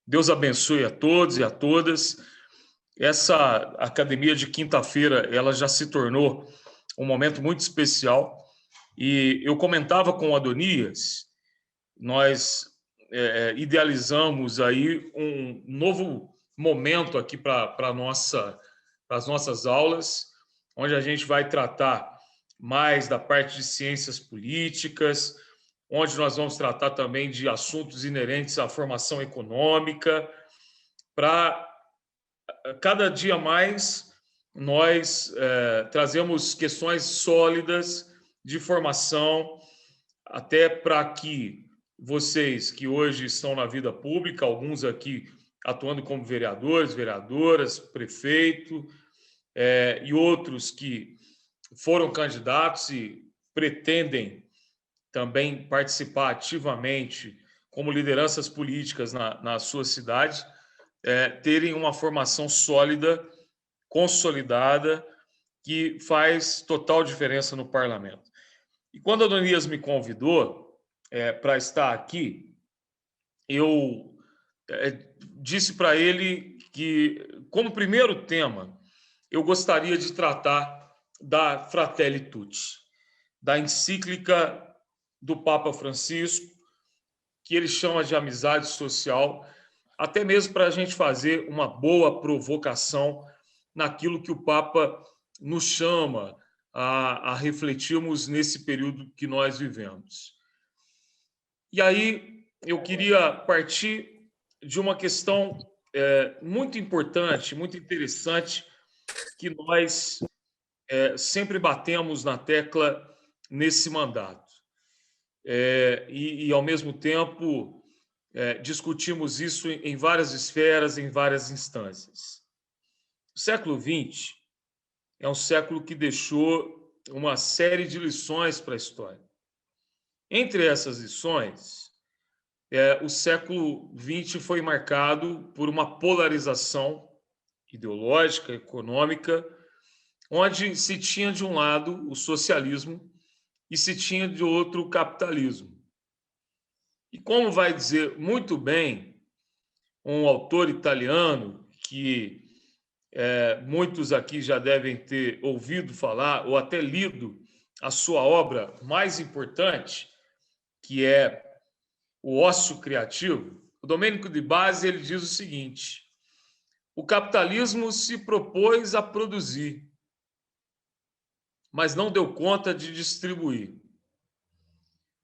Deus abençoe a todos e a todas. Essa academia de quinta-feira, ela já se tornou um momento muito especial. E eu comentava com o Adonias, nós idealizamos aí um novo momento aqui para as nossas aulas, onde a gente vai tratar mais da parte de ciências políticas, onde nós vamos tratar também de assuntos inerentes à formação econômica, para cada dia mais nós trazemos questões sólidas de formação, até para que vocês que hoje estão na vida pública, alguns aqui atuando como vereadores, vereadoras, prefeito, e outros que foram candidatos e pretendem também participar ativamente como lideranças políticas na sua cidade, terem uma formação sólida, consolidada, que faz total diferença no parlamento. E quando a Adonias me convidou para estar aqui, eu disse para ele que, como primeiro tema, eu gostaria de tratar da Fratelli Tutti, da encíclica do Papa Francisco, que ele chama de amizade social, até mesmo para a gente fazer uma boa provocação naquilo que o Papa nos chama a refletirmos nesse período que nós vivemos. E aí eu queria partir de uma questão muito importante, muito interessante, que nós sempre batemos na tecla nesse mandato. E ao mesmo tempo, discutimos isso em várias esferas, em várias instâncias. O século XX é um século que deixou uma série de lições para a história. Entre essas lições, o século XX foi marcado por uma polarização ideológica, econômica, onde se tinha de um lado o socialismo e se tinha de outro o capitalismo. E como vai dizer muito bem um autor italiano que muitos aqui já devem ter ouvido falar ou até lido a sua obra mais importante, que é O Ócio Criativo, o Domênico de Base ele diz o seguinte: o capitalismo se propôs a produzir, mas não deu conta de distribuir.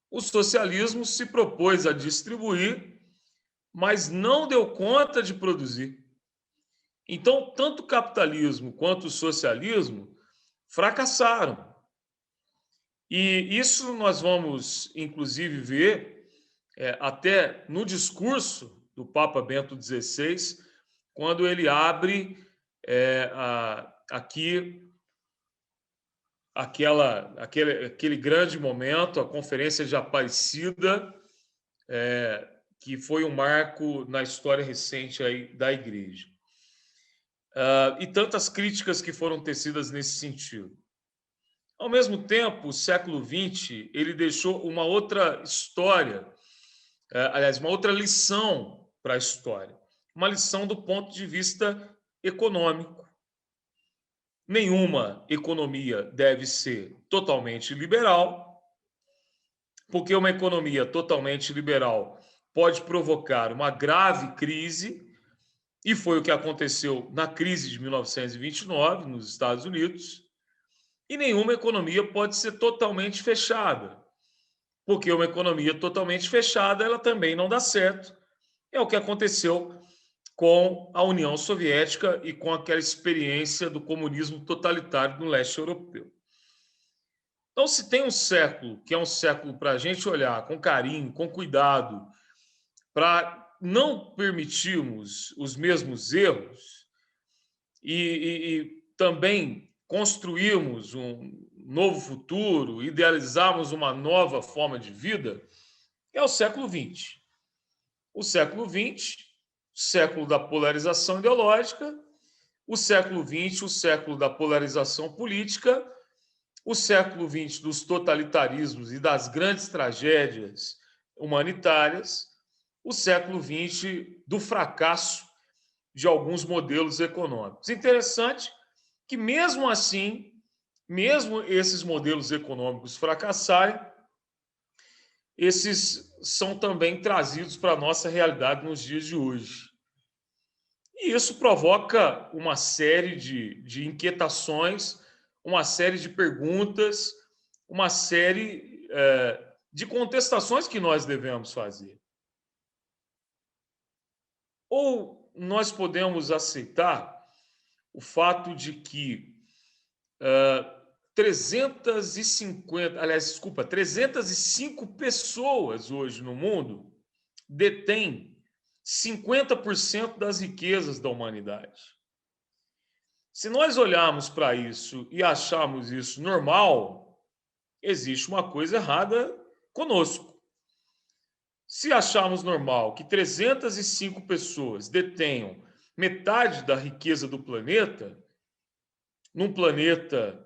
O socialismo se propôs a distribuir, mas não deu conta de produzir. Então, tanto o capitalismo quanto o socialismo fracassaram. E isso nós vamos, inclusive, ver até no discurso do Papa Bento XVI, quando ele abre aqui aquele grande momento, a Conferência de Aparecida, que foi um marco na história recente aí da Igreja. E tantas críticas que foram tecidas nesse sentido. Ao mesmo tempo, o século XX ele deixou uma outra história, aliás, uma outra lição para a história. Uma lição do ponto de vista econômico. Nenhuma economia deve ser totalmente liberal, porque uma economia totalmente liberal pode provocar uma grave crise, e foi o que aconteceu na crise de 1929 nos Estados Unidos. E nenhuma economia pode ser totalmente fechada, porque uma economia totalmente fechada ela também não dá certo. É o que aconteceu com a União Soviética e com aquela experiência do comunismo totalitário no leste europeu. Então, se tem um século que é um século para a gente olhar com carinho, com cuidado, para não permitirmos os mesmos erros e também construirmos um novo futuro, idealizarmos uma nova forma de vida, é o século XX. O século XX, século da polarização ideológica, o século XX, o século da polarização política, o século XX dos totalitarismos e das grandes tragédias humanitárias, o século XX do fracasso de alguns modelos econômicos. Interessante que, mesmo assim, mesmo esses modelos econômicos fracassarem, esses são também trazidos para a nossa realidade nos dias de hoje. E isso provoca uma série de inquietações, uma série de perguntas, uma série de contestações que nós devemos fazer. Ou nós podemos aceitar o fato de que 305 pessoas hoje no mundo detêm 50% das riquezas da humanidade. Se nós olharmos para isso e acharmos isso normal, existe uma coisa errada conosco. Se acharmos normal que 305 pessoas detenham metade da riqueza do planeta, num planeta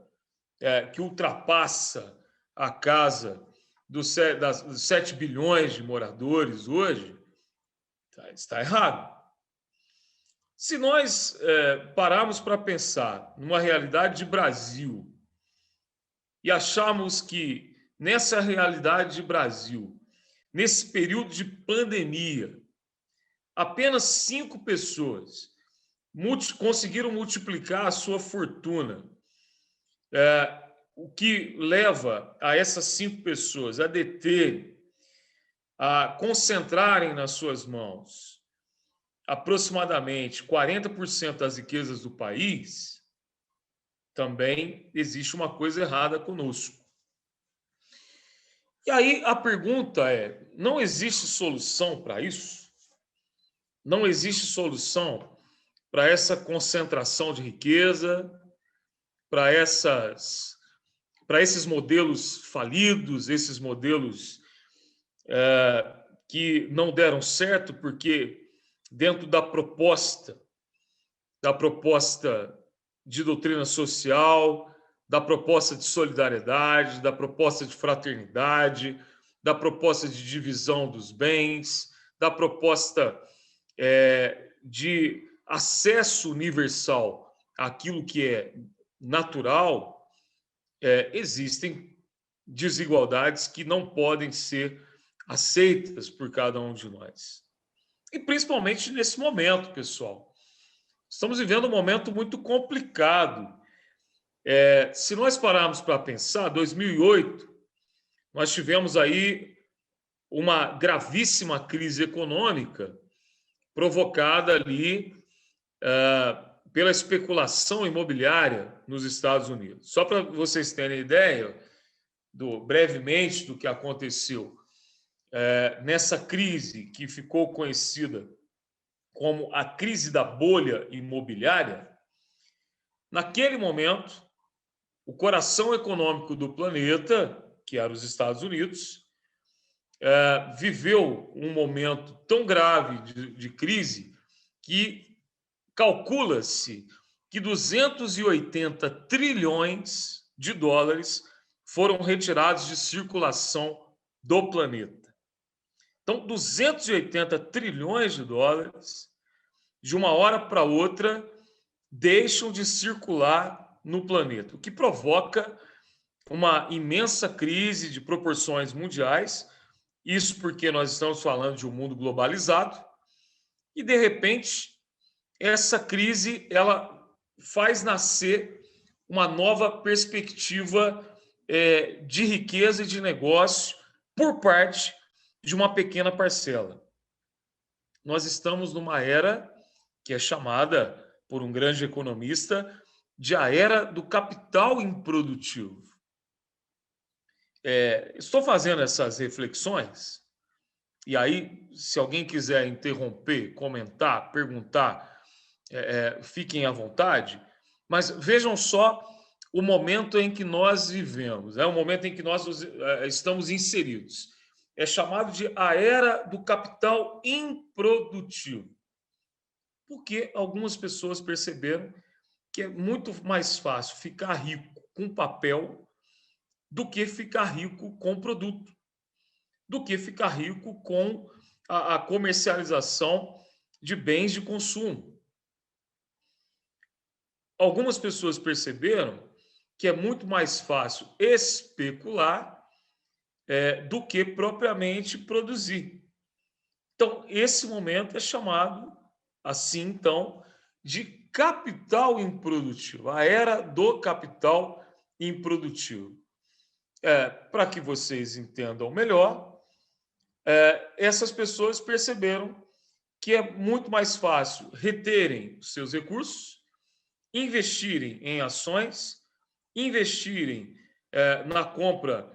que ultrapassa a casa dos 7 bilhões de moradores hoje, está errado. Se nós pararmos para pensar numa realidade de Brasil e acharmos que nessa realidade de Brasil, nesse período de pandemia, apenas 5 pessoas conseguiram multiplicar a sua fortuna, o que leva a essas 5 pessoas a deter, a concentrarem nas suas mãos aproximadamente 40% das riquezas do país, também existe uma coisa errada conosco. E aí a pergunta é: não existe solução para isso? Não existe solução para essa concentração de riqueza, para esses modelos falidos, esses modelos que não deram certo, porque dentro da proposta de doutrina social, da proposta de solidariedade, da proposta de fraternidade, da proposta de divisão dos bens, da proposta de acesso universal àquilo que é natural, existem desigualdades que não podem ser aceitas por cada um de nós. E principalmente nesse momento, pessoal. Estamos vivendo um momento muito complicado. Se nós pararmos para pensar, 2008, nós tivemos aí uma gravíssima crise econômica provocada ali pela especulação imobiliária nos Estados Unidos. Só para vocês terem ideia, brevemente, do que aconteceu nessa crise que ficou conhecida como a crise da bolha imobiliária. Naquele momento, o coração econômico do planeta, que era os Estados Unidos, viveu um momento tão grave de crise que calcula-se que 280 trilhões de dólares foram retirados de circulação do planeta. Então, 280 trilhões de dólares, de uma hora para outra, deixam de circular no planeta, o que provoca uma imensa crise de proporções mundiais. Isso porque nós estamos falando de um mundo globalizado e, de repente, essa crise ela faz nascer uma nova perspectiva de riqueza e de negócio por parte de uma pequena parcela. Nós estamos numa era que é chamada, por um grande economista, de a era do capital improdutivo. Estou fazendo essas reflexões, e aí, se alguém quiser interromper, comentar, perguntar, fiquem à vontade, mas vejam só o momento em que nós vivemos, o momento em que nós estamos inseridos. É chamado de a era do capital improdutivo, porque algumas pessoas perceberam que é muito mais fácil ficar rico com papel do que ficar rico com produto, do que ficar rico com a comercialização de bens de consumo. Algumas pessoas perceberam que é muito mais fácil especular do que propriamente produzir. Então, esse momento é chamado, assim, então, de capital improdutivo, a era do capital improdutivo. Para que vocês entendam melhor, essas pessoas perceberam que é muito mais fácil reterem os seus recursos, investirem em ações, investirem na compra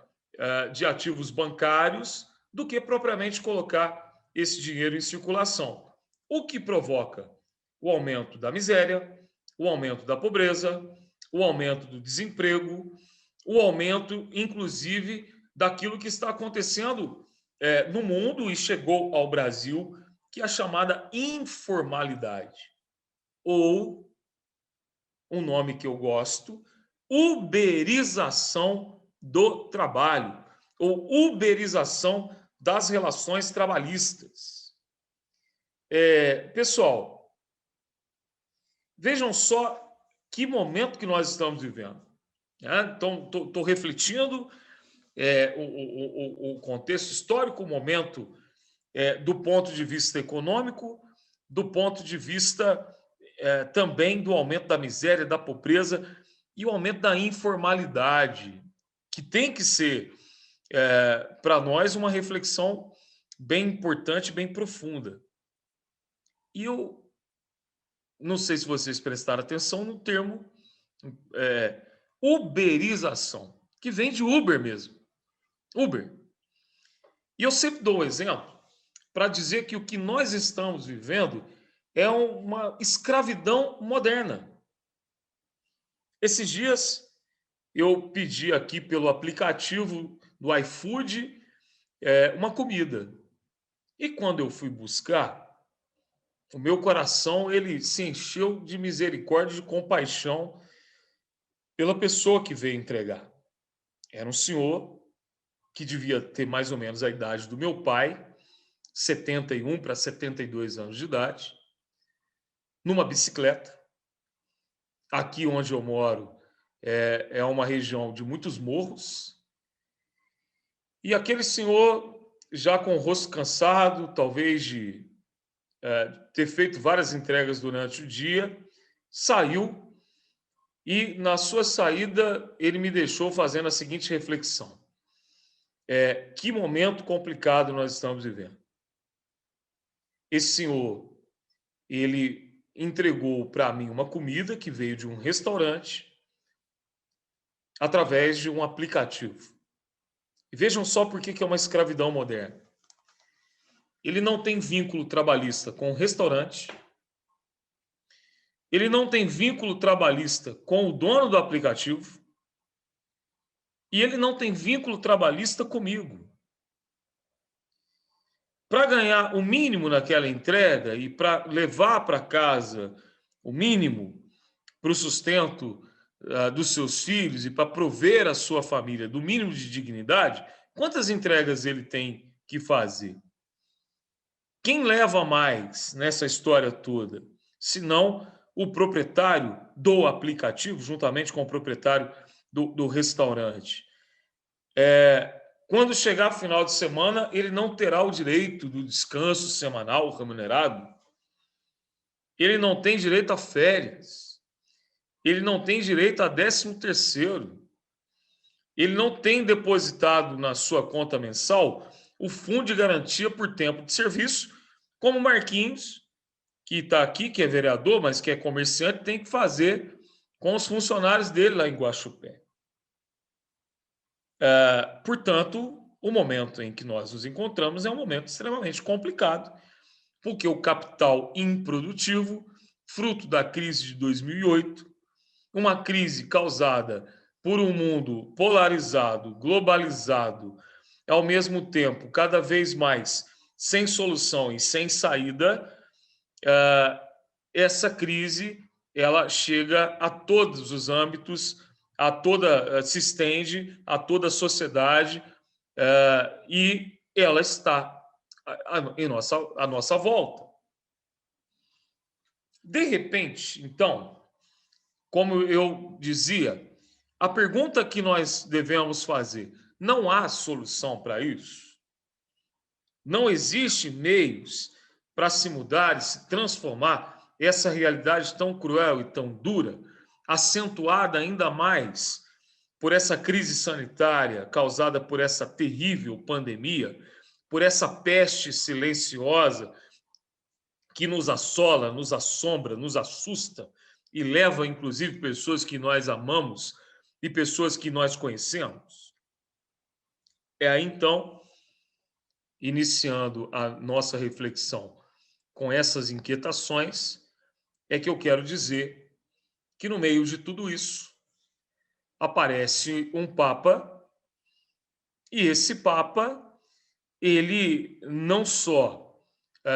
de ativos bancários, do que propriamente colocar esse dinheiro em circulação. O que provoca o aumento da miséria, o aumento da pobreza, o aumento do desemprego, o aumento, inclusive, daquilo que está acontecendo no mundo e chegou ao Brasil, que é a chamada informalidade, ou um nome que eu gosto, uberização do trabalho, ou uberização das relações trabalhistas. Pessoal, vejam só que momento que nós estamos vivendo. Então, estou refletindo o contexto histórico, o momento do ponto de vista econômico, do ponto de vista também do aumento da miséria, da pobreza e o aumento da informalidade, que tem que ser, para nós, uma reflexão bem importante, bem profunda. E eu não sei se vocês prestaram atenção no termo uberização, que vem de Uber mesmo. Uber. E eu sempre dou um exemplo para dizer que o que nós estamos vivendo é uma escravidão moderna. Esses dias eu pedi aqui pelo aplicativo do iFood uma comida. E quando eu fui buscar, o meu coração ele se encheu de misericórdia, de compaixão pela pessoa que veio entregar. Era um senhor que devia ter mais ou menos a idade do meu pai, 71 para 72 anos de idade, numa bicicleta. Aqui onde eu moro é uma região de muitos morros. E aquele senhor, já com o rosto cansado, talvez de ter feito várias entregas durante o dia, saiu e, na sua saída, ele me deixou fazendo a seguinte reflexão. Que momento complicado nós estamos vivendo. Esse senhor, ele entregou para mim uma comida que veio de um restaurante através de um aplicativo. E vejam só por que é uma escravidão moderna. Ele não tem vínculo trabalhista com o restaurante, ele não tem vínculo trabalhista com o dono do aplicativo e ele não tem vínculo trabalhista comigo. Para ganhar o mínimo naquela entrega e para levar para casa o mínimo para o sustento dos seus filhos e para prover a sua família do mínimo de dignidade, quantas entregas ele tem que fazer? Quem leva mais nessa história toda, senão o proprietário do aplicativo, juntamente com o proprietário do restaurante? Quando chegar final de semana, ele não terá o direito do descanso semanal remunerado, ele não tem direito a férias, ele não tem direito a 13º, ele não tem depositado na sua conta mensal o fundo de garantia por tempo de serviço, como o Marquinhos, que está aqui, que é vereador, mas que é comerciante, tem que fazer com os funcionários dele lá em Guaxupé. Portanto, o momento em que nós nos encontramos é um momento extremamente complicado, porque o capital improdutivo, fruto da crise de 2008, uma crise causada por um mundo polarizado, globalizado, ao mesmo tempo cada vez mais sem solução e sem saída, essa crise ela chega a todos os âmbitos, se estende a toda a sociedade e ela está a nossa volta. De repente, então, como eu dizia, a pergunta que nós devemos fazer: não há solução para isso? Não existe meios para se mudar e se transformar essa realidade tão cruel e tão dura, acentuada ainda mais por essa crise sanitária causada por essa terrível pandemia, por essa peste silenciosa que nos assola, nos assombra, nos assusta e leva, inclusive, pessoas que nós amamos e pessoas que nós conhecemos? É aí, então, iniciando a nossa reflexão com essas inquietações, é que eu quero dizer que, no meio de tudo isso, aparece um Papa, e esse Papa, ele não só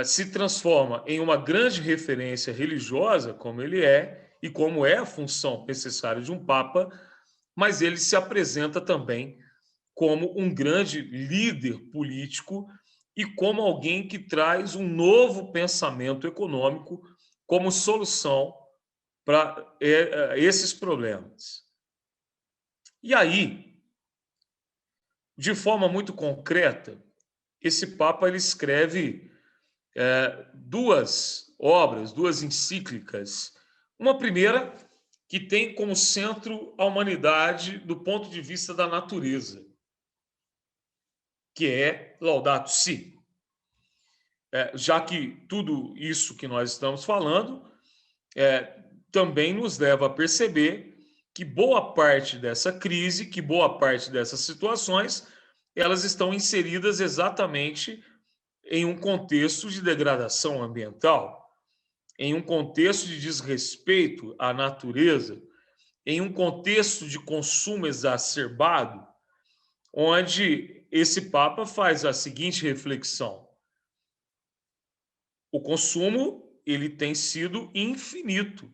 se transforma em uma grande referência religiosa, como ele é, e como é a função necessária de um Papa, mas ele se apresenta também como um grande líder político e como alguém que traz um novo pensamento econômico como solução para esses problemas. E aí, de forma muito concreta, esse Papa ele escreve duas obras, duas encíclicas. Uma primeira que tem como centro a humanidade do ponto de vista da natureza, que é Laudato Si. Já que tudo isso que nós estamos falando também nos leva a perceber que boa parte dessa crise, que boa parte dessas situações, elas estão inseridas exatamente em um contexto de degradação ambiental, em um contexto de desrespeito à natureza, em um contexto de consumo exacerbado, onde esse Papa faz a seguinte reflexão: o consumo ele tem sido infinito,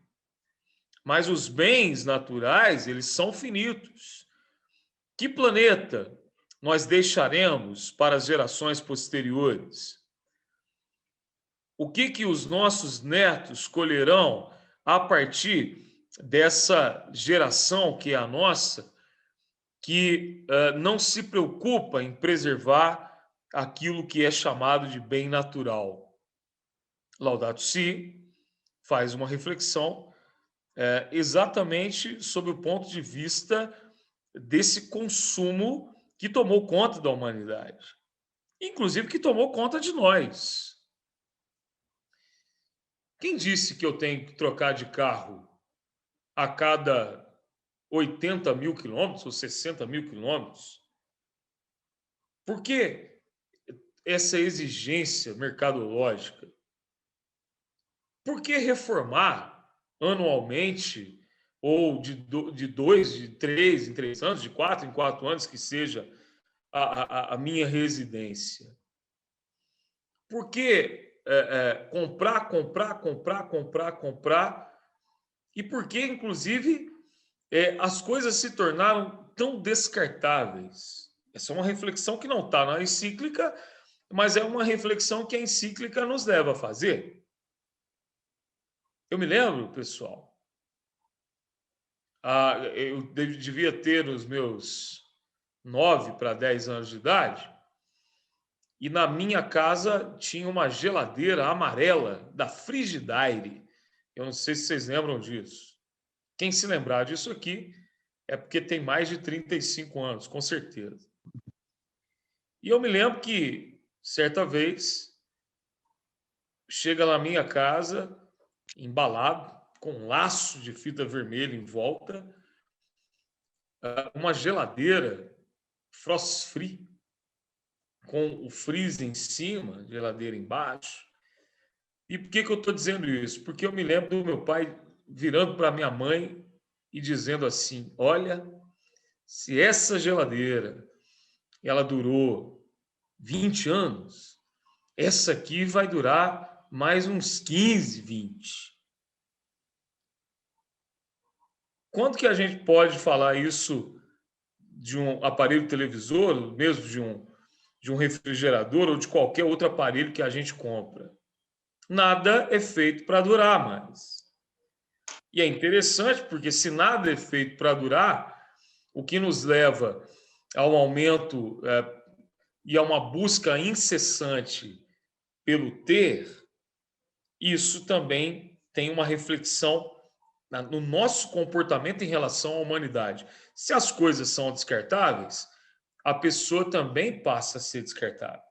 mas os bens naturais eles são finitos. Que planeta nós deixaremos para as gerações posteriores? O que os nossos netos colherão a partir dessa geração que é a nossa, que não se preocupa em preservar aquilo que é chamado de bem natural? Laudato Si faz uma reflexão exatamente sob o ponto de vista desse consumo que tomou conta da humanidade, inclusive que tomou conta de nós. Quem disse que eu tenho que trocar de carro a cada 80 mil quilômetros ou 60 mil quilômetros? Por que essa exigência mercadológica? Por que reformar anualmente, ou de 2, de 3 em 3 anos, de 4 em 4 anos, que seja a minha residência? Por que comprar, comprar, comprar, comprar, comprar? E por que, inclusive, as coisas se tornaram tão descartáveis? Essa é uma reflexão que não está na encíclica, mas é uma reflexão que a encíclica nos leva a fazer. Eu me lembro, pessoal, eu devia ter os meus 9 para 10 anos de idade, e na minha casa tinha uma geladeira amarela da Frigidaire. Eu não sei se vocês lembram disso. Quem se lembrar disso aqui é porque tem mais de 35 anos, com certeza. E eu me lembro que, certa vez, chega na minha casa, embalado, com um laço de fita vermelha em volta, uma geladeira frost free, com o freezer em cima, geladeira embaixo. E por que eu estou dizendo isso? Porque eu me lembro do meu pai virando para minha mãe e dizendo assim: olha, se essa geladeira ela durou 20 anos, essa aqui vai durar mais uns 15, 20. Quanto que a gente pode falar isso de um aparelho televisor, mesmo de um refrigerador ou de qualquer outro aparelho que a gente compra. Nada é feito para durar mais. E é interessante porque se nada é feito para durar, o que nos leva ao aumento e a uma busca incessante pelo ter, isso também tem uma reflexão no nosso comportamento em relação à humanidade. Se as coisas são descartáveis, a pessoa também passa a ser descartável.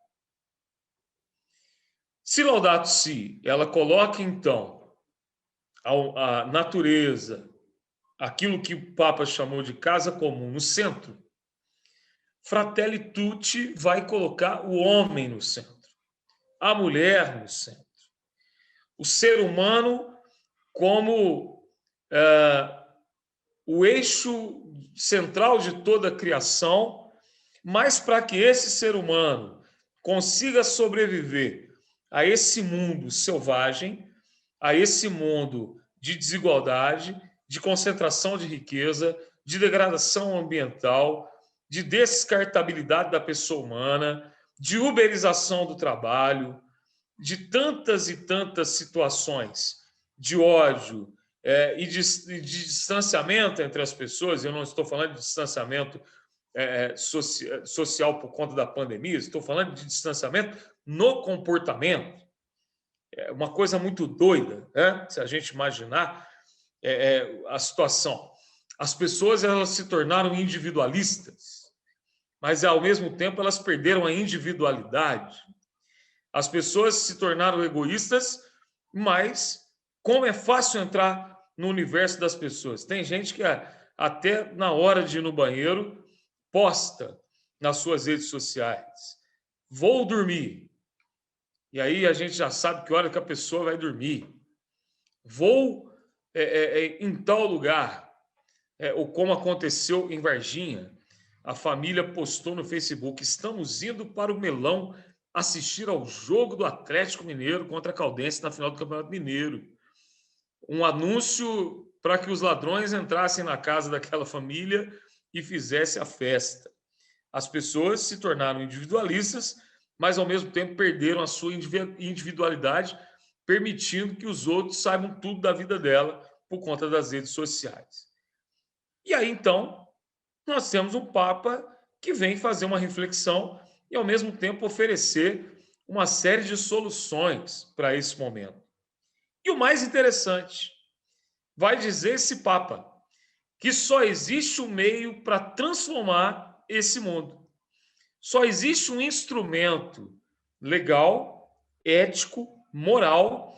Se Laudato Si, ela coloca então a natureza, aquilo que o Papa chamou de casa comum, no centro, Fratelli Tutti vai colocar o homem no centro, a mulher no centro, o ser humano como o eixo central de toda a criação, mas para que esse ser humano consiga sobreviver a esse mundo selvagem, a esse mundo de desigualdade, de concentração de riqueza, de degradação ambiental, de descartabilidade da pessoa humana, de uberização do trabalho, de tantas e tantas situações de ódio e de distanciamento entre as pessoas. Eu não estou falando de distanciamento social por conta da pandemia, estou falando de distanciamento no comportamento. É uma coisa muito doida, né? Se a gente imaginar a situação. As pessoas elas se tornaram individualistas, mas ao mesmo tempo elas perderam a individualidade. As pessoas se tornaram egoístas, mas como é fácil entrar no universo das pessoas. Tem gente que até na hora de ir no banheiro posta nas suas redes sociais: vou dormir. E aí a gente já sabe que hora que a pessoa vai dormir. Vou em tal lugar. Ou como aconteceu em Varginha, a família postou no Facebook: estamos indo para o Melão assistir ao jogo do Atlético Mineiro contra a Caldense na final do Campeonato Mineiro. Um anúncio para que os ladrões entrassem na casa daquela família e fizessem a festa. As pessoas se tornaram individualistas, mas ao mesmo tempo perderam a sua individualidade, permitindo que os outros saibam tudo da vida dela por conta das redes sociais. E aí, então, nós temos um Papa que vem fazer uma reflexão e, ao mesmo tempo, oferecer uma série de soluções para esse momento. E o mais interessante, vai dizer esse Papa que só existe um meio para transformar esse mundo. Só existe um instrumento legal, ético, moral,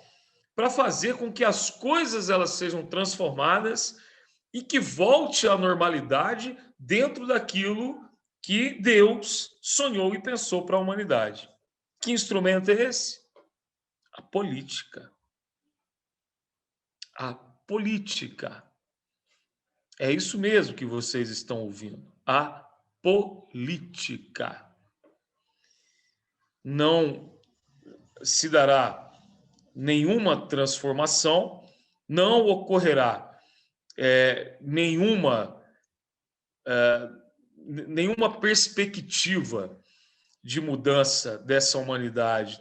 para fazer com que as coisas elas sejam transformadas e que volte à normalidade dentro daquilo que Deus sonhou e pensou para a humanidade. Que instrumento é esse? A política. A política. É isso mesmo que vocês estão ouvindo. A política. Não se dará nenhuma transformação, não ocorrerá nenhuma perspectiva de mudança dessa humanidade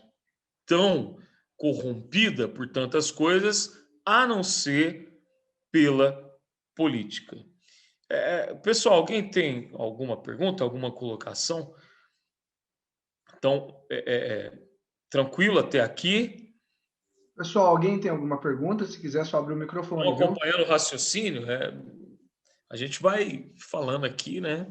tão corrompida por tantas coisas, a não ser pela política. Pessoal, alguém tem alguma pergunta, alguma colocação? Então, tranquilo até aqui? Pessoal, alguém tem alguma pergunta? Se quiser, só abrir o microfone, viu? Acompanhando o raciocínio, a gente vai falando aqui, né?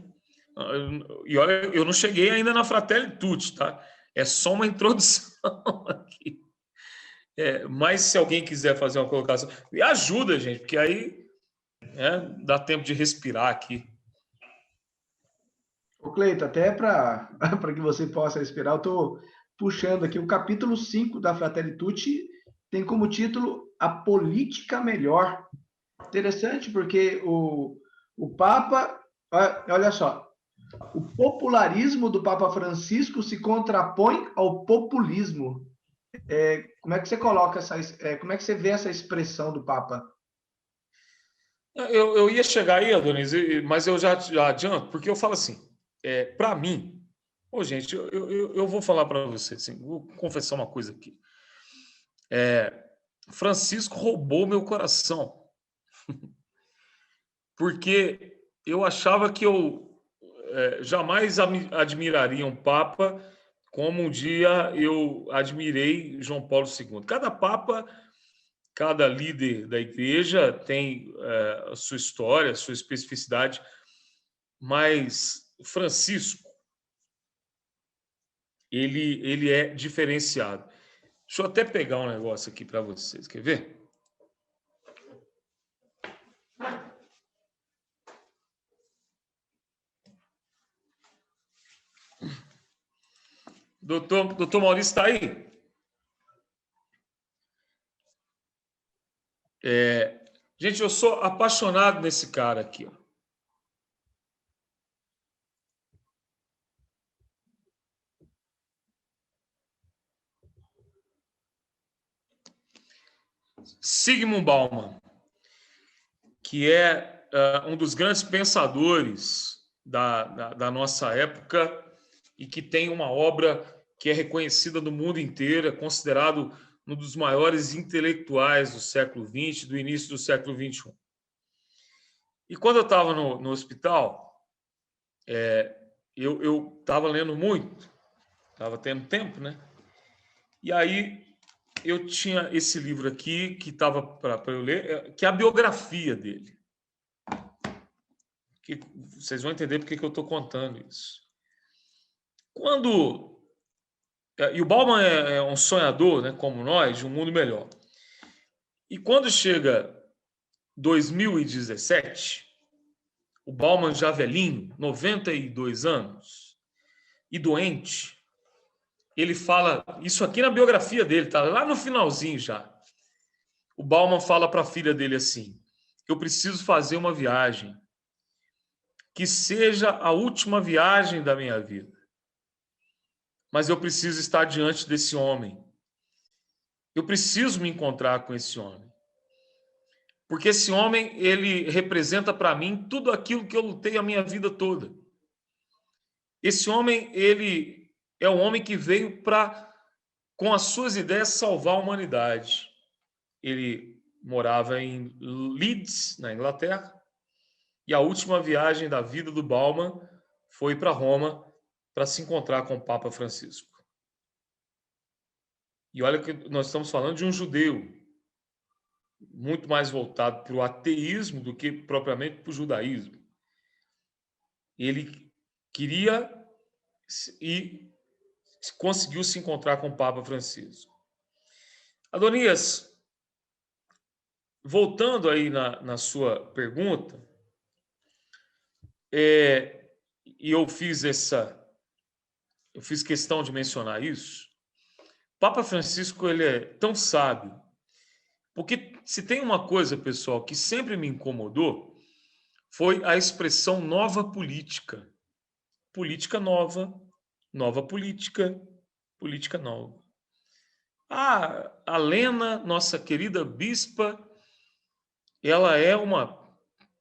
E olha, eu não cheguei ainda na Fratelli Tutti, tá? É só uma introdução aqui. Mas se alguém quiser fazer uma colocação, me ajuda, gente, porque aí dá tempo de respirar aqui. Ô, Cleito, até para que você possa respirar, eu estou puxando aqui o capítulo 5 da Fratelli Tutti, tem como título A Política Melhor. Interessante, porque o Papa, olha só, o popularismo do Papa Francisco se contrapõe ao populismo. Como é que você coloca como é que você vê essa expressão do Papa? Eu ia chegar aí, Adonis, mas eu já adianto, porque eu falo assim, para mim, Ô, gente, eu vou falar para você, assim, vou confessar uma coisa aqui. Francisco roubou meu coração, porque eu achava que eu jamais admiraria um Papa como um dia eu admirei João Paulo II. Cada Papa, cada líder da igreja tem a sua história, a sua especificidade, mas Francisco, ele é diferenciado. Deixa eu até pegar um negócio aqui para vocês, quer ver? Doutor Maurício está aí? Gente, eu sou apaixonado nesse cara aqui. Ó. Zygmunt Bauman, que é um dos grandes pensadores da nossa época e que tem uma obra que é reconhecida no mundo inteiro, é considerado um dos maiores intelectuais do século XX, do início do século XXI. E quando eu estava no hospital, eu estava lendo muito, estava tendo tempo, né? E aí eu tinha esse livro aqui que estava para eu ler, que é a biografia dele. Que vocês vão entender porque que eu estou contando isso. E o Bauman é um sonhador, né, como nós, de um mundo melhor. E quando chega 2017, o Bauman já velhinho, 92 anos, e doente, ele fala, isso aqui na biografia dele, tá lá no finalzinho já. O Bauman fala para a filha dele assim: eu preciso fazer uma viagem que seja a última viagem da minha vida. Mas eu preciso estar diante desse homem. Eu preciso me encontrar com esse homem. Porque esse homem, ele representa para mim tudo aquilo que eu lutei a minha vida toda. Esse homem, ele é um homem que veio para, com as suas ideias, salvar a humanidade. Ele morava em Leeds, na Inglaterra, e a última viagem da vida do Bauman foi para Roma para se encontrar com o Papa Francisco. E olha que nós estamos falando de um judeu, muito mais voltado para o ateísmo do que propriamente para o judaísmo. Ele queria e conseguiu se encontrar com o Papa Francisco. Adonias, voltando aí na sua pergunta, e eu fiz questão de mencionar isso. Papa Francisco, ele é tão sábio, porque se tem uma coisa, pessoal, que sempre me incomodou, foi a expressão nova política. Política nova, nova política, política nova. A Lena, nossa querida bispa, ela é uma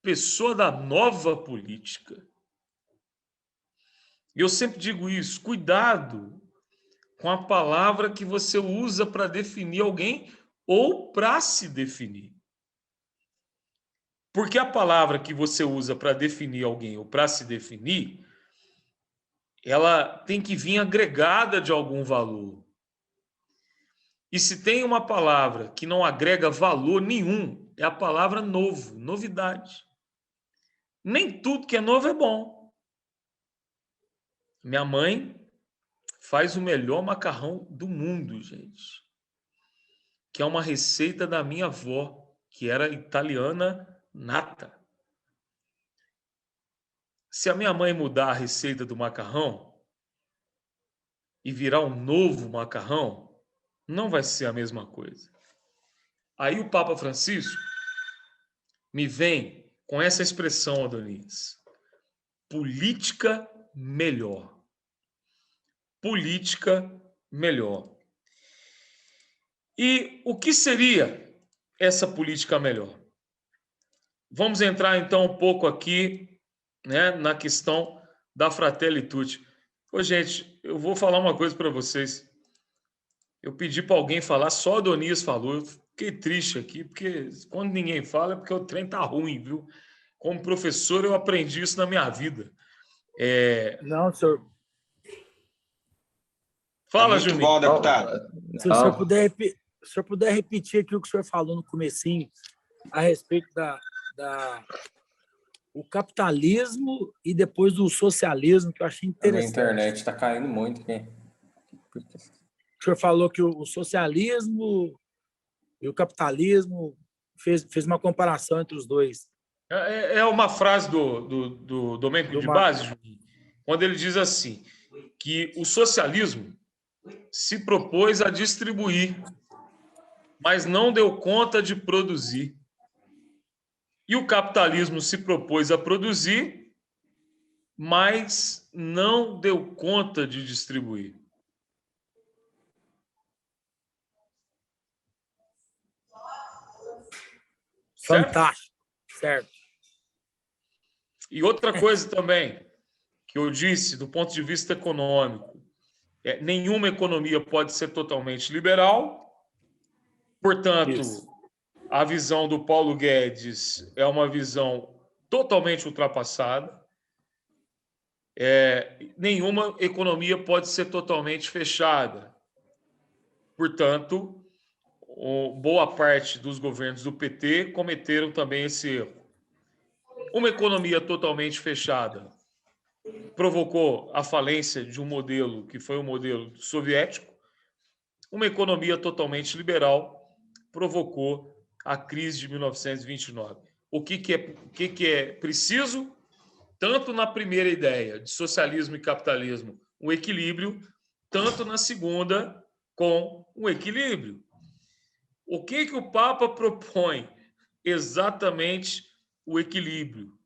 pessoa da nova política. E eu sempre digo isso, cuidado com a palavra que você usa para definir alguém ou para se definir. Porque a palavra que você usa para definir alguém ou para se definir, ela tem que vir agregada de algum valor. E se tem uma palavra que não agrega valor nenhum, é a palavra novo, novidade. Nem tudo que é novo é bom. Minha mãe faz o melhor macarrão do mundo, gente. Que é uma receita da minha avó, que era italiana nata. Se a minha mãe mudar a receita do macarrão e virar um novo macarrão, não vai ser a mesma coisa. Aí o Papa Francisco me vem com essa expressão, Adonias. Política melhor. Política melhor. E o que seria essa política melhor? Vamos entrar então um pouco aqui, né, na questão da Fratelli Tutti. Ô, gente, eu vou falar uma coisa para vocês. Eu pedi para alguém falar, só a Adonias falou. Eu fiquei triste aqui, porque quando ninguém fala é porque o trem tá ruim, viu? Como professor, eu aprendi isso na minha vida. Não, senhor. Tá Fala, muito Juninho. bom, deputado. Se o senhor puder, se o senhor puder repetir aqui o que o senhor falou no comecinho a respeito o capitalismo e depois do socialismo, que eu achei A minha interessante. internet está caindo muito aqui. O senhor falou que o socialismo e o capitalismo fez uma comparação entre os dois. É uma frase do Domênico de Base, Juninho, quando ele diz assim, que o socialismo se propôs a distribuir, mas não deu conta de produzir. E o capitalismo se propôs a produzir, mas não deu conta de distribuir. Fantástico, certo? E outra coisa também que eu disse do ponto de vista econômico, nenhuma economia pode ser totalmente liberal, portanto, a visão do Paulo Guedes é uma visão totalmente ultrapassada. Nenhuma economia pode ser totalmente fechada. Portanto, boa parte dos governos do PT cometeram também esse erro. Uma economia totalmente fechada provocou a falência de um modelo que foi o modelo soviético. Uma economia totalmente liberal provocou a crise de 1929. O que é preciso? Tanto na primeira ideia de socialismo e capitalismo, um equilíbrio, tanto na segunda, com um equilíbrio. O que o Papa propõe? Exatamente o equilíbrio.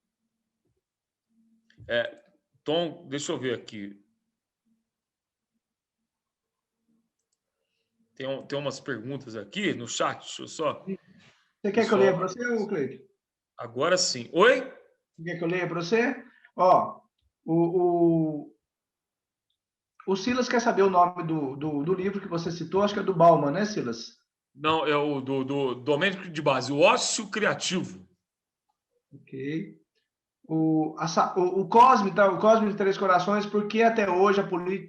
Tom, deixa eu ver aqui. Tem umas perguntas aqui no chat, deixa eu só... Você quer que eu leia para você, Cleiton? Agora sim. Oi? Você quer que eu leia para você? Ó, o Silas quer saber o nome do livro que você citou, acho que é do Bauman, né, Silas? Não, é o do Domênico de Base, o ócio criativo. Ok. O Cosme, tá? O Cosme de Três Corações, porque até hoje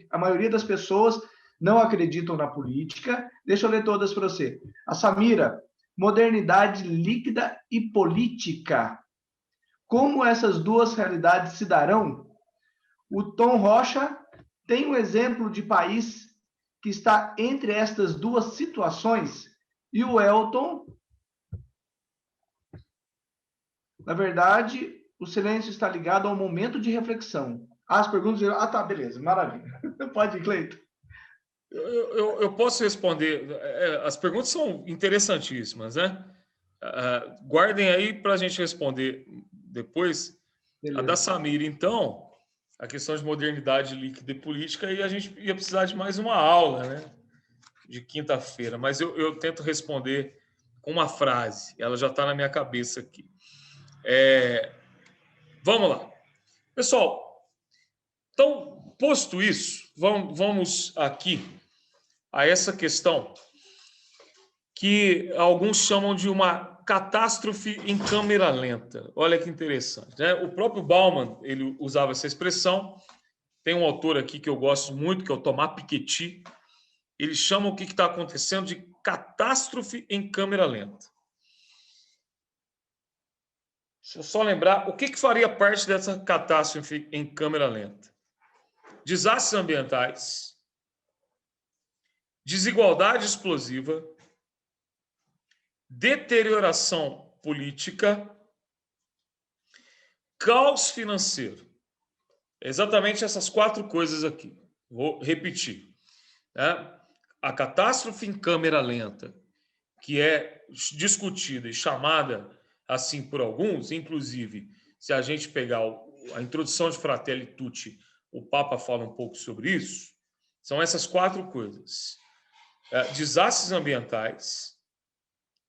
a maioria das pessoas não acreditam na política. Deixa eu ler todas para você. A Samira, modernidade líquida e política. Como essas duas realidades se darão? O Tom Rocha tem um exemplo de país que está entre estas duas situações? E o Elton, na verdade, o silêncio está ligado ao momento de reflexão. As perguntas... Ah, tá, beleza, maravilha. Pode ir, Cleiton. Eu posso responder. As perguntas são interessantíssimas, né? Guardem aí para a gente responder depois. Beleza. A da Samira, então, a questão de modernidade líquida e política, aí a gente ia precisar de mais uma aula, né? De quinta-feira. Mas eu tento responder com uma frase. Ela já está na minha cabeça aqui. Vamos lá. Pessoal, então, posto isso, vamos aqui a essa questão que alguns chamam de uma catástrofe em câmera lenta. Olha que interessante, né? O próprio Bauman, ele usava essa expressão. Tem um autor aqui que eu gosto muito, que é o Thomas Piketty. Ele chama o que está acontecendo de catástrofe em câmera lenta. Deixa eu só lembrar, o que faria parte dessa catástrofe em câmera lenta? Desastres ambientais, desigualdade explosiva, deterioração política, caos financeiro. É exatamente essas quatro coisas aqui. Vou repetir. Né? A catástrofe em câmera lenta, que é discutida e chamada assim por alguns, inclusive, se a gente pegar a introdução de Fratelli Tutti, o Papa fala um pouco sobre isso, são essas quatro coisas. Desastres ambientais,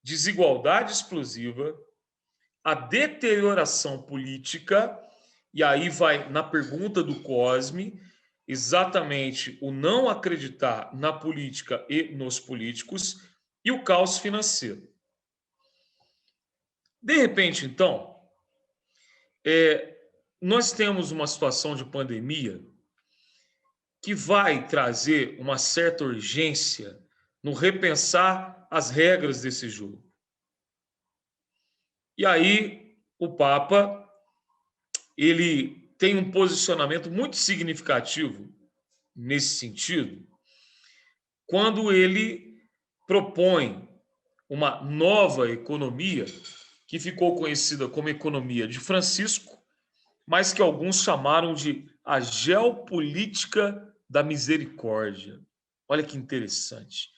desigualdade explosiva, a deterioração política, e aí vai na pergunta do Cosme, exatamente o não acreditar na política e nos políticos e o caos financeiro. De repente, então, nós temos uma situação de pandemia que vai trazer uma certa urgência no repensar as regras desse jogo. E aí, o Papa, ele tem um posicionamento muito significativo nesse sentido, quando ele propõe uma nova economia, que ficou conhecida como economia de Francisco, mas que alguns chamaram de a geopolítica da misericórdia. Olha que interessante.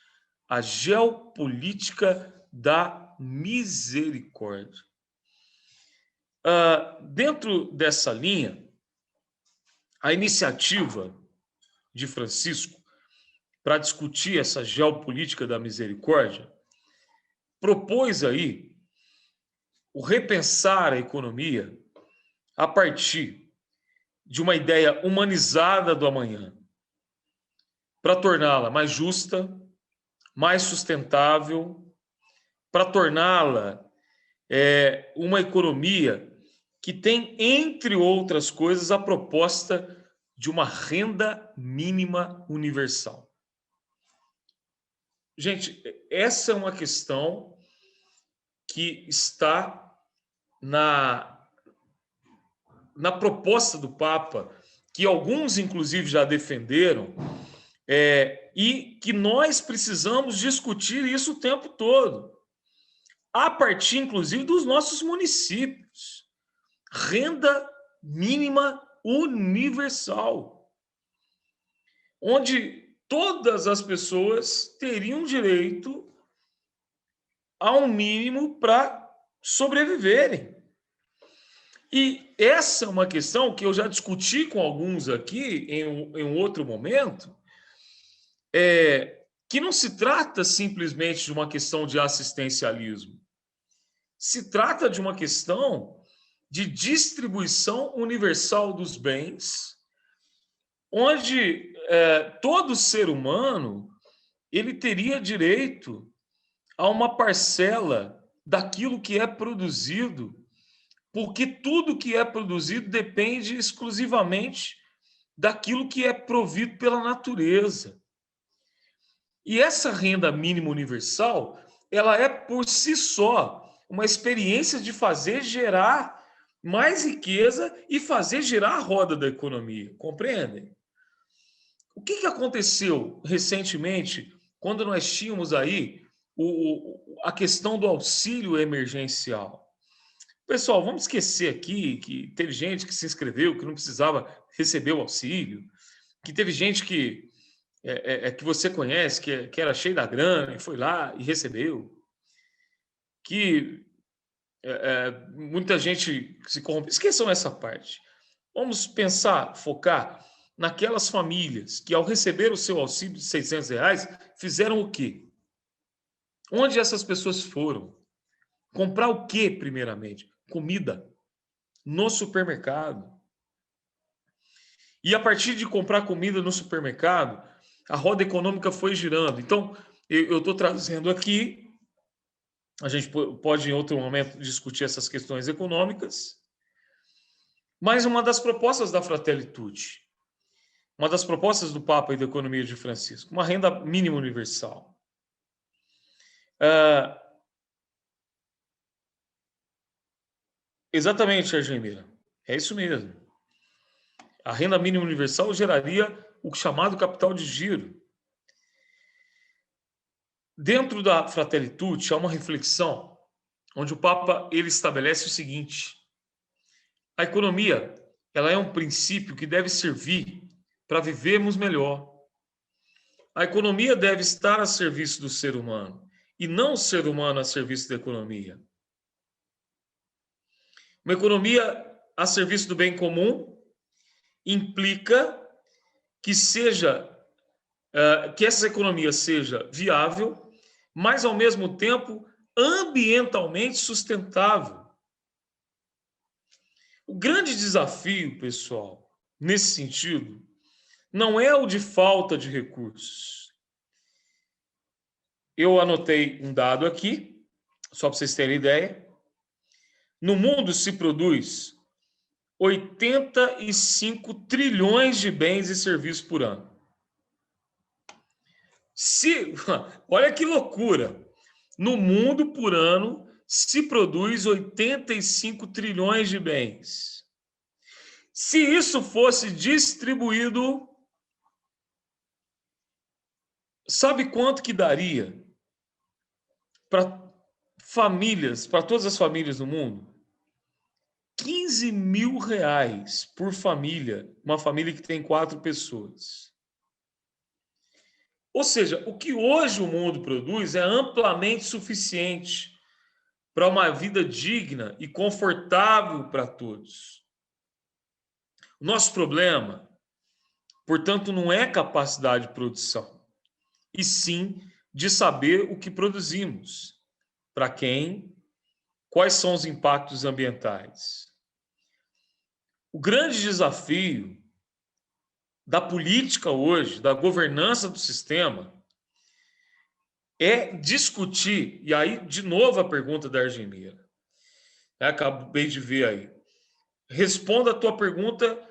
A geopolítica da misericórdia. Dentro dessa linha, a iniciativa de Francisco para discutir essa geopolítica da misericórdia propôs aí o repensar a economia a partir de uma ideia humanizada do amanhã, para torná-la mais justa, mais sustentável, para torná-la uma economia que tem, entre outras coisas, a proposta de uma renda mínima universal. Gente, essa é uma questão que está na proposta do Papa, que alguns, inclusive, já defenderam, e que nós precisamos discutir isso o tempo todo, a partir, inclusive, dos nossos municípios. Renda mínima universal, onde todas as pessoas teriam direito a um mínimo para sobreviverem. E essa é uma questão que eu já discuti com alguns aqui em um outro momento, que não se trata simplesmente de uma questão de assistencialismo. Se trata de uma questão de distribuição universal dos bens, onde todo ser humano ele teria direito a uma parcela daquilo que é produzido, porque tudo que é produzido depende exclusivamente daquilo que é provido pela natureza. E essa renda mínima universal, ela é por si só uma experiência de fazer gerar mais riqueza e fazer girar a roda da economia, compreendem? O que aconteceu recentemente, quando nós tínhamos aí a questão do auxílio emergencial? Pessoal, vamos esquecer aqui que teve gente que se inscreveu, que não precisava receber o auxílio, que teve gente que você conhece, que era cheio da grana e foi lá e recebeu, que muita gente se corrompe. Esqueçam essa parte. Vamos pensar, focar naquelas famílias que, ao receber o seu auxílio de R$600, fizeram o quê? Onde essas pessoas foram? Comprar o quê, primeiramente? Comida no supermercado. E a partir de comprar comida no supermercado, a roda econômica foi girando. Então, eu estou trazendo aqui, a gente pode em outro momento discutir essas questões econômicas, mas uma das propostas da Fratelli Tutti, uma das propostas do Papa e da economia de Francisco, uma renda mínima universal. Exatamente, Argemira. É isso mesmo. A renda mínima universal geraria o chamado capital de giro. Dentro da Fratelli Tutti, há uma reflexão onde o Papa ele estabelece o seguinte: a economia ela é um princípio que deve servir para vivermos melhor. A economia deve estar a serviço do ser humano e não o ser humano a serviço da economia. Uma economia a serviço do bem comum implica que essa economia seja viável, mas ao mesmo tempo ambientalmente sustentável. O grande desafio, pessoal, nesse sentido, não é o de falta de recursos. Eu anotei um dado aqui, só para vocês terem ideia. No mundo se produz 85 trilhões de bens e serviços por ano. Olha que loucura! No mundo, por ano, se produz 85 trilhões de bens. Se isso fosse distribuído, sabe quanto que daria para famílias, para todas as famílias do mundo? 15 mil reais por família, uma família que tem 4 pessoas. Ou seja, o que hoje o mundo produz é amplamente suficiente para uma vida digna e confortável para todos. O nosso problema, portanto, não é capacidade de produção, e sim de saber o que produzimos, para quem, quais são os impactos ambientais. O grande desafio da política hoje, da governança do sistema, é discutir, e aí, de novo, a pergunta da Argemira. Acabei de ver aí. Responda a tua pergunta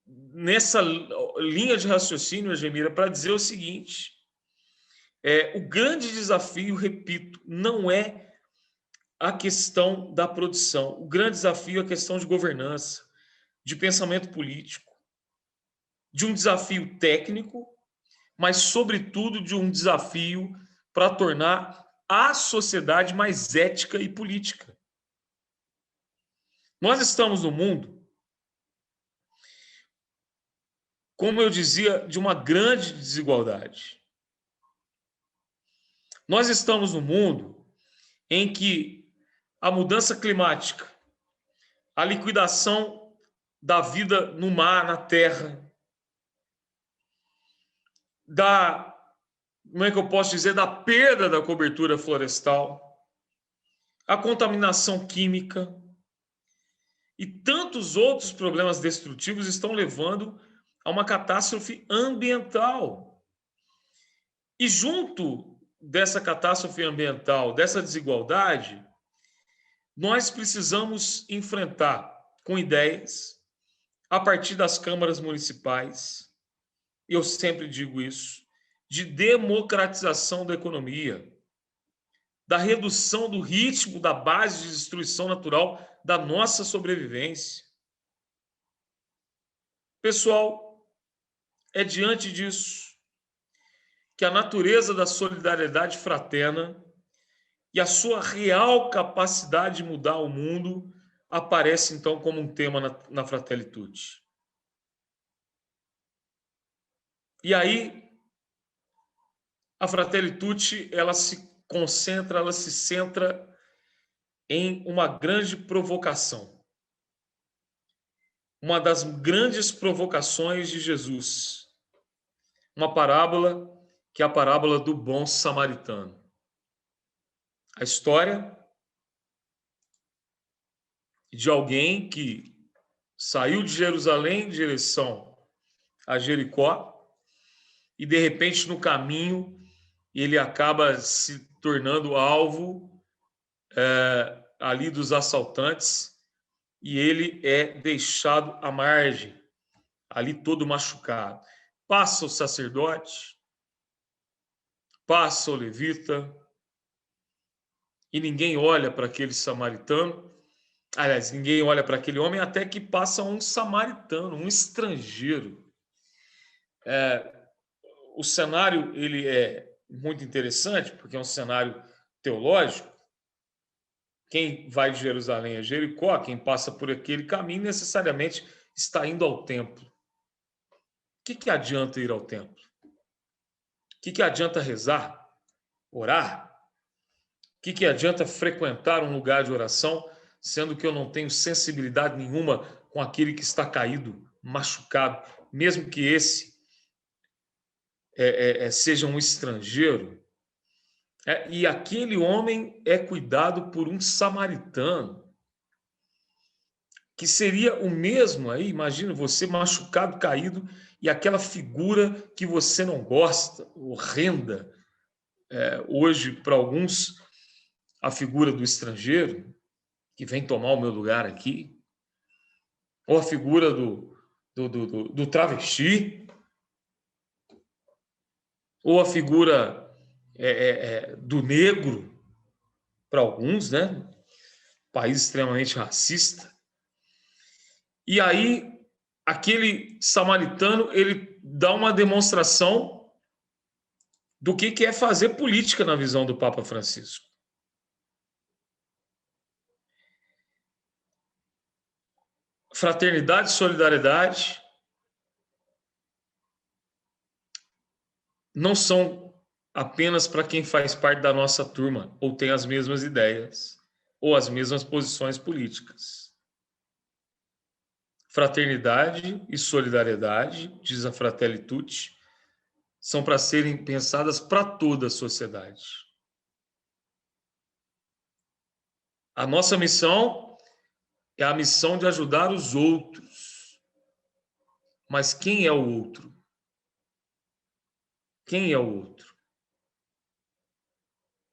nessa linha de raciocínio, Argemira, para dizer o seguinte: o grande desafio, repito, não é a questão da produção. O grande desafio é a questão de governança, de pensamento político, de um desafio técnico, mas, sobretudo, de um desafio para tornar a sociedade mais ética e política. Nós estamos no mundo, como eu dizia, de uma grande desigualdade. Nós estamos no mundo em que a mudança climática, a liquidação da vida no mar, na terra, como é que eu posso dizer, da perda da cobertura florestal, a contaminação química e tantos outros problemas destrutivos estão levando a uma catástrofe ambiental. E junto dessa catástrofe ambiental, dessa desigualdade, nós precisamos enfrentar com ideias, a partir das câmaras municipais, eu sempre digo isso, de democratização da economia, da redução do ritmo da base de destruição natural da nossa sobrevivência. Pessoal, é diante disso que a natureza da solidariedade fraterna e a sua real capacidade de mudar o mundo aparece, então, como um tema na Fratelli Tutti. E aí, a Fratelli Tutti, ela se concentra, ela se centra em uma grande provocação. Uma das grandes provocações de Jesus. Uma parábola que é a parábola do bom samaritano. A história de alguém que saiu de Jerusalém em direção a Jericó e, de repente, no caminho, ele acaba se tornando alvo ali dos assaltantes e ele é deixado à margem, ali todo machucado. Passa o sacerdote, passa o levita, e ninguém olha para aquele samaritano. Aliás, ninguém olha para aquele homem até que passa um samaritano, um estrangeiro. O cenário ele é muito interessante, porque é um cenário teológico. Quem vai de Jerusalém a Jericó, quem passa por aquele caminho, necessariamente está indo ao templo. O que adianta ir ao templo? O que adianta rezar? Orar? O que adianta frequentar um lugar de oração, sendo que eu não tenho sensibilidade nenhuma com aquele que está caído, machucado, mesmo que esse seja um estrangeiro? E aquele homem é cuidado por um samaritano, que seria o mesmo aí, imagina você machucado, caído, e aquela figura que você não gosta, horrenda, hoje, para alguns, a figura do estrangeiro, que vem tomar o meu lugar aqui, ou a figura do travesti, ou a figura do negro, para alguns, né? País extremamente racista. E aí, aquele samaritano, ele dá uma demonstração do que é fazer política na visão do Papa Francisco. Fraternidade e solidariedade não são apenas para quem faz parte da nossa turma ou tem as mesmas ideias ou as mesmas posições políticas. Fraternidade e solidariedade, diz a Fratelli Tutti, são para serem pensadas para toda a sociedade. A nossa missão é a missão de ajudar os outros. Mas quem é o outro? Quem é o outro?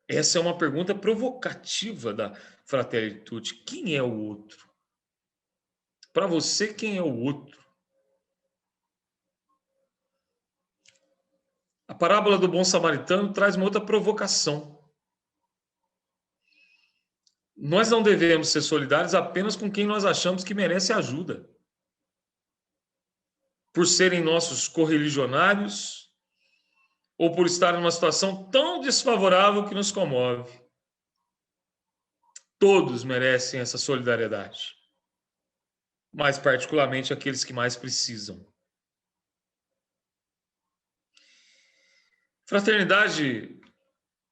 Essa é uma pergunta provocativa da Fratelli Tutti. Quem é o outro? Para você, quem é o outro? A parábola do bom samaritano traz uma outra provocação. Nós não devemos ser solidários apenas com quem nós achamos que merece ajuda. Por serem nossos correligionários ou por estar numa situação tão desfavorável que nos comove. Todos merecem essa solidariedade, mas particularmente aqueles que mais precisam. Fraternidade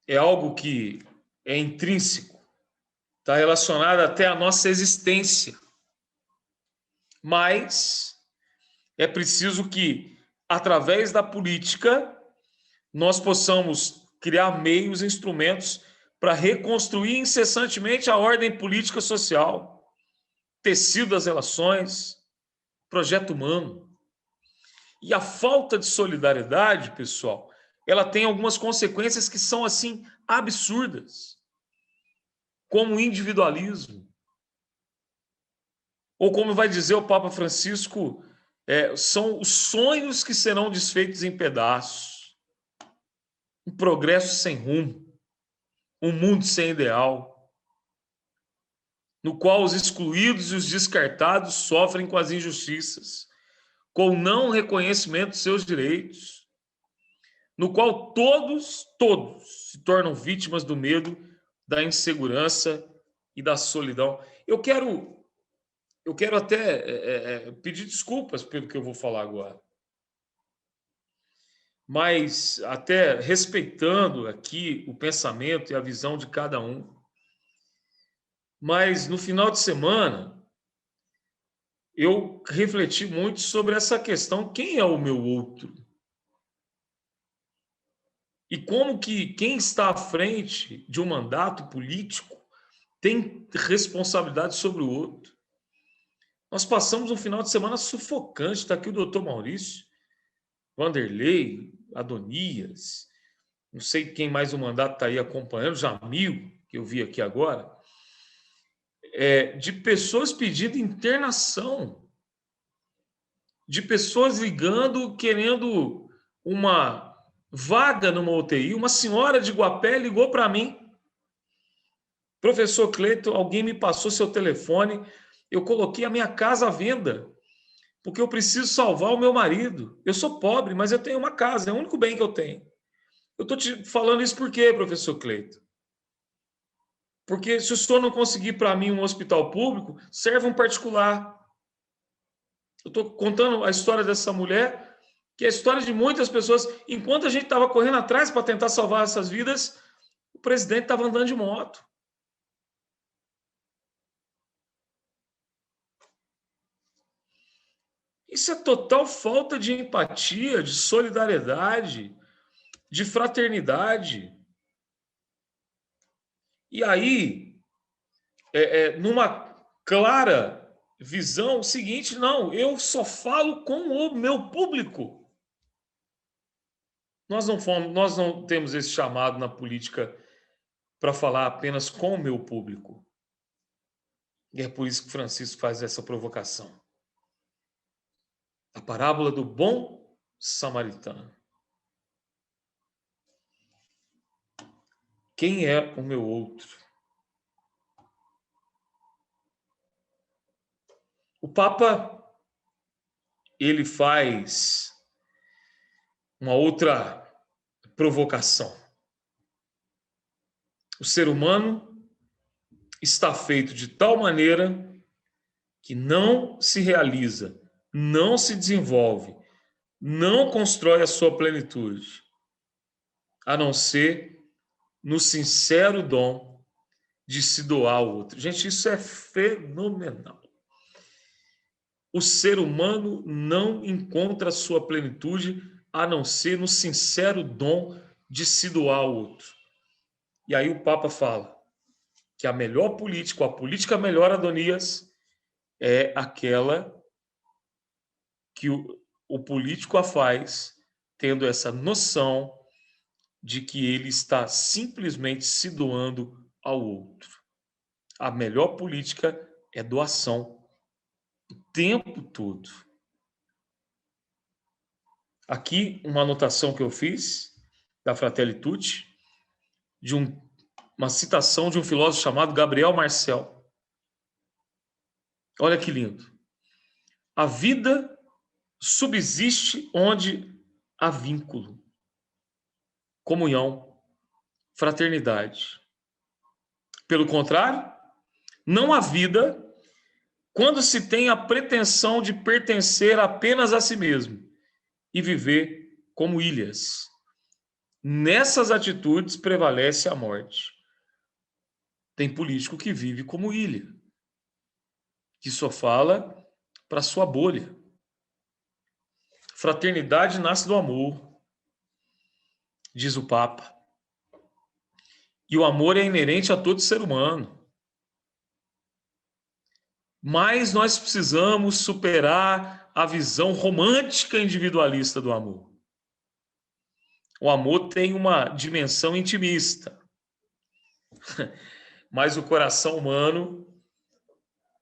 é algo que é intrínseco, está relacionado até à nossa existência, mas é preciso que, através da política, nós possamos criar meios, instrumentos para reconstruir incessantemente a ordem política social, tecido das relações, projeto humano. E a falta de solidariedade, pessoal, ela tem algumas consequências que são, assim, absurdas, como o individualismo. Ou como vai dizer o Papa Francisco, são os sonhos que serão desfeitos em pedaços. Um progresso sem rumo, um mundo sem ideal, no qual os excluídos e os descartados sofrem com as injustiças, com o não reconhecimento de seus direitos, no qual todos se tornam vítimas do medo, da insegurança e da solidão. Eu quero até pedir desculpas pelo que eu vou falar agora, mas até respeitando aqui o pensamento e a visão de cada um. Mas no final de semana, eu refleti muito sobre essa questão: quem é o meu outro? E como que quem está à frente de um mandato político tem responsabilidade sobre o outro? Nós passamos um final de semana sufocante. Está aqui o doutor Maurício, Vanderlei, Adonias, não sei quem mais o mandato está aí acompanhando, Jamil, que eu vi aqui agora, de pessoas pedindo internação, de pessoas ligando, querendo uma vaga numa UTI. Uma senhora de Guapé ligou para mim: professor Cleiton, alguém me passou seu telefone, eu coloquei a minha casa à venda, porque eu preciso salvar o meu marido. Eu sou pobre, mas eu tenho uma casa, é o único bem que eu tenho. Eu estou te falando isso por quê, professor Cleiton? Porque se o senhor não conseguir para mim um hospital público, serve um particular. Eu estou contando a história dessa mulher, que é a história de muitas pessoas. Enquanto a gente estava correndo atrás para tentar salvar essas vidas, o presidente estava andando de moto. Isso é total falta de empatia, de solidariedade, de fraternidade. E aí, numa clara visão seguinte, não, eu só falo com o meu público. Nós não temos esse chamado na política para falar apenas com o meu público. E é por isso que Francisco faz essa provocação. A parábola do bom samaritano. Quem é o meu outro? O Papa, ele faz uma outra provocação. O ser humano está feito de tal maneira que não se realiza, não se desenvolve, não constrói a sua plenitude, a não ser no sincero dom de se doar ao outro. Gente, isso é fenomenal. O ser humano não encontra a sua plenitude a não ser no sincero dom de se doar ao outro. E aí o Papa fala que a melhor política, a política melhor, Adonias, é aquela que o político a faz tendo essa noção de que ele está simplesmente se doando ao outro. A melhor política é doação o tempo todo. Aqui uma anotação que eu fiz da Fratelli Tutti, de uma citação de um filósofo chamado Gabriel Marcel. Olha que lindo. A vida subsiste onde há vínculo, comunhão, fraternidade. Pelo contrário, não há vida quando se tem a pretensão de pertencer apenas a si mesmo e viver como ilhas. Nessas atitudes prevalece a morte. Tem político que vive como ilha, que só fala para sua bolha. Fraternidade nasce do amor, diz o Papa. E o amor é inerente a todo ser humano. Mas nós precisamos superar a visão romântica individualista do amor. O amor tem uma dimensão intimista. Mas o coração humano,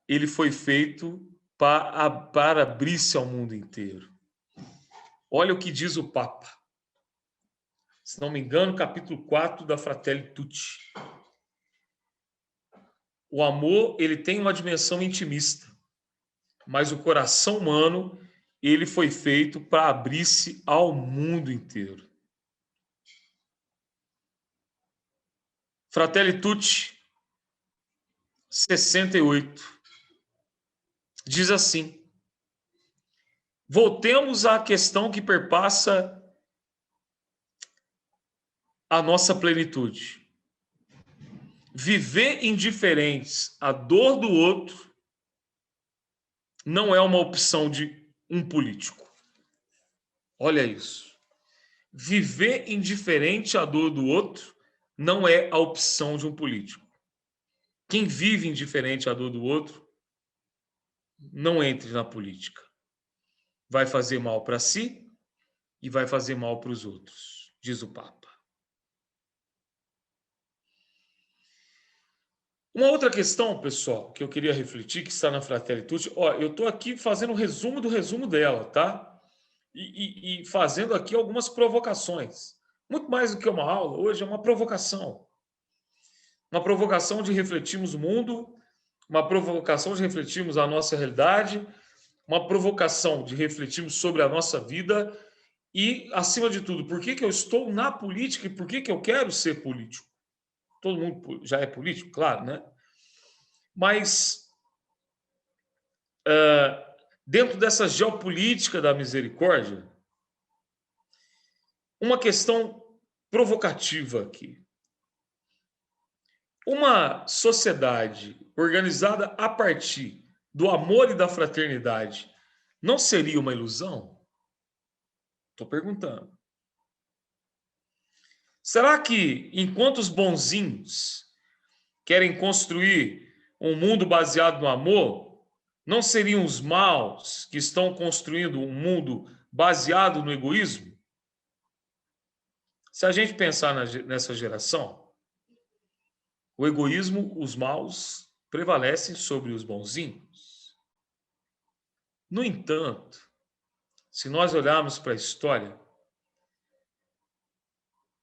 ele foi feito para abrir-se ao mundo inteiro. Olha o que diz o Papa. Se não me engano, capítulo 4 da Fratelli Tutti. O amor, ele tem uma dimensão intimista, mas o coração humano, ele foi feito para abrir-se ao mundo inteiro. Fratelli Tutti, 68, diz assim: voltemos à questão que perpassa a nossa plenitude. Viver indiferentes à dor do outro não é uma opção de um político. Olha isso. Viver indiferente à dor do outro não é a opção de um político. Quem vive indiferente à dor do outro, não entre na política. Vai fazer mal para si e vai fazer mal para os outros, diz o Papa. Uma outra questão, pessoal, que eu queria refletir, que está na Fratelli Tutti, eu estou aqui fazendo um resumo do resumo dela, tá? E fazendo aqui algumas provocações. Muito mais do que uma aula, hoje é uma provocação. Uma provocação de refletirmos o mundo, uma provocação de refletirmos a nossa realidade, uma provocação de refletirmos sobre a nossa vida e, acima de tudo, por que eu estou na política e por que eu quero ser político. Todo mundo já é político, claro, né? Mas, dentro dessa geopolítica da misericórdia, uma questão provocativa aqui. Uma sociedade organizada a partir do amor e da fraternidade não seria uma ilusão? Estou perguntando. Será que, enquanto os bonzinhos querem construir um mundo baseado no amor, Não seriam os maus que estão construindo um mundo baseado no egoísmo? Se a gente pensar nessa geração, o egoísmo, os maus, prevalecem sobre os bonzinhos. No entanto, se nós olharmos para a história,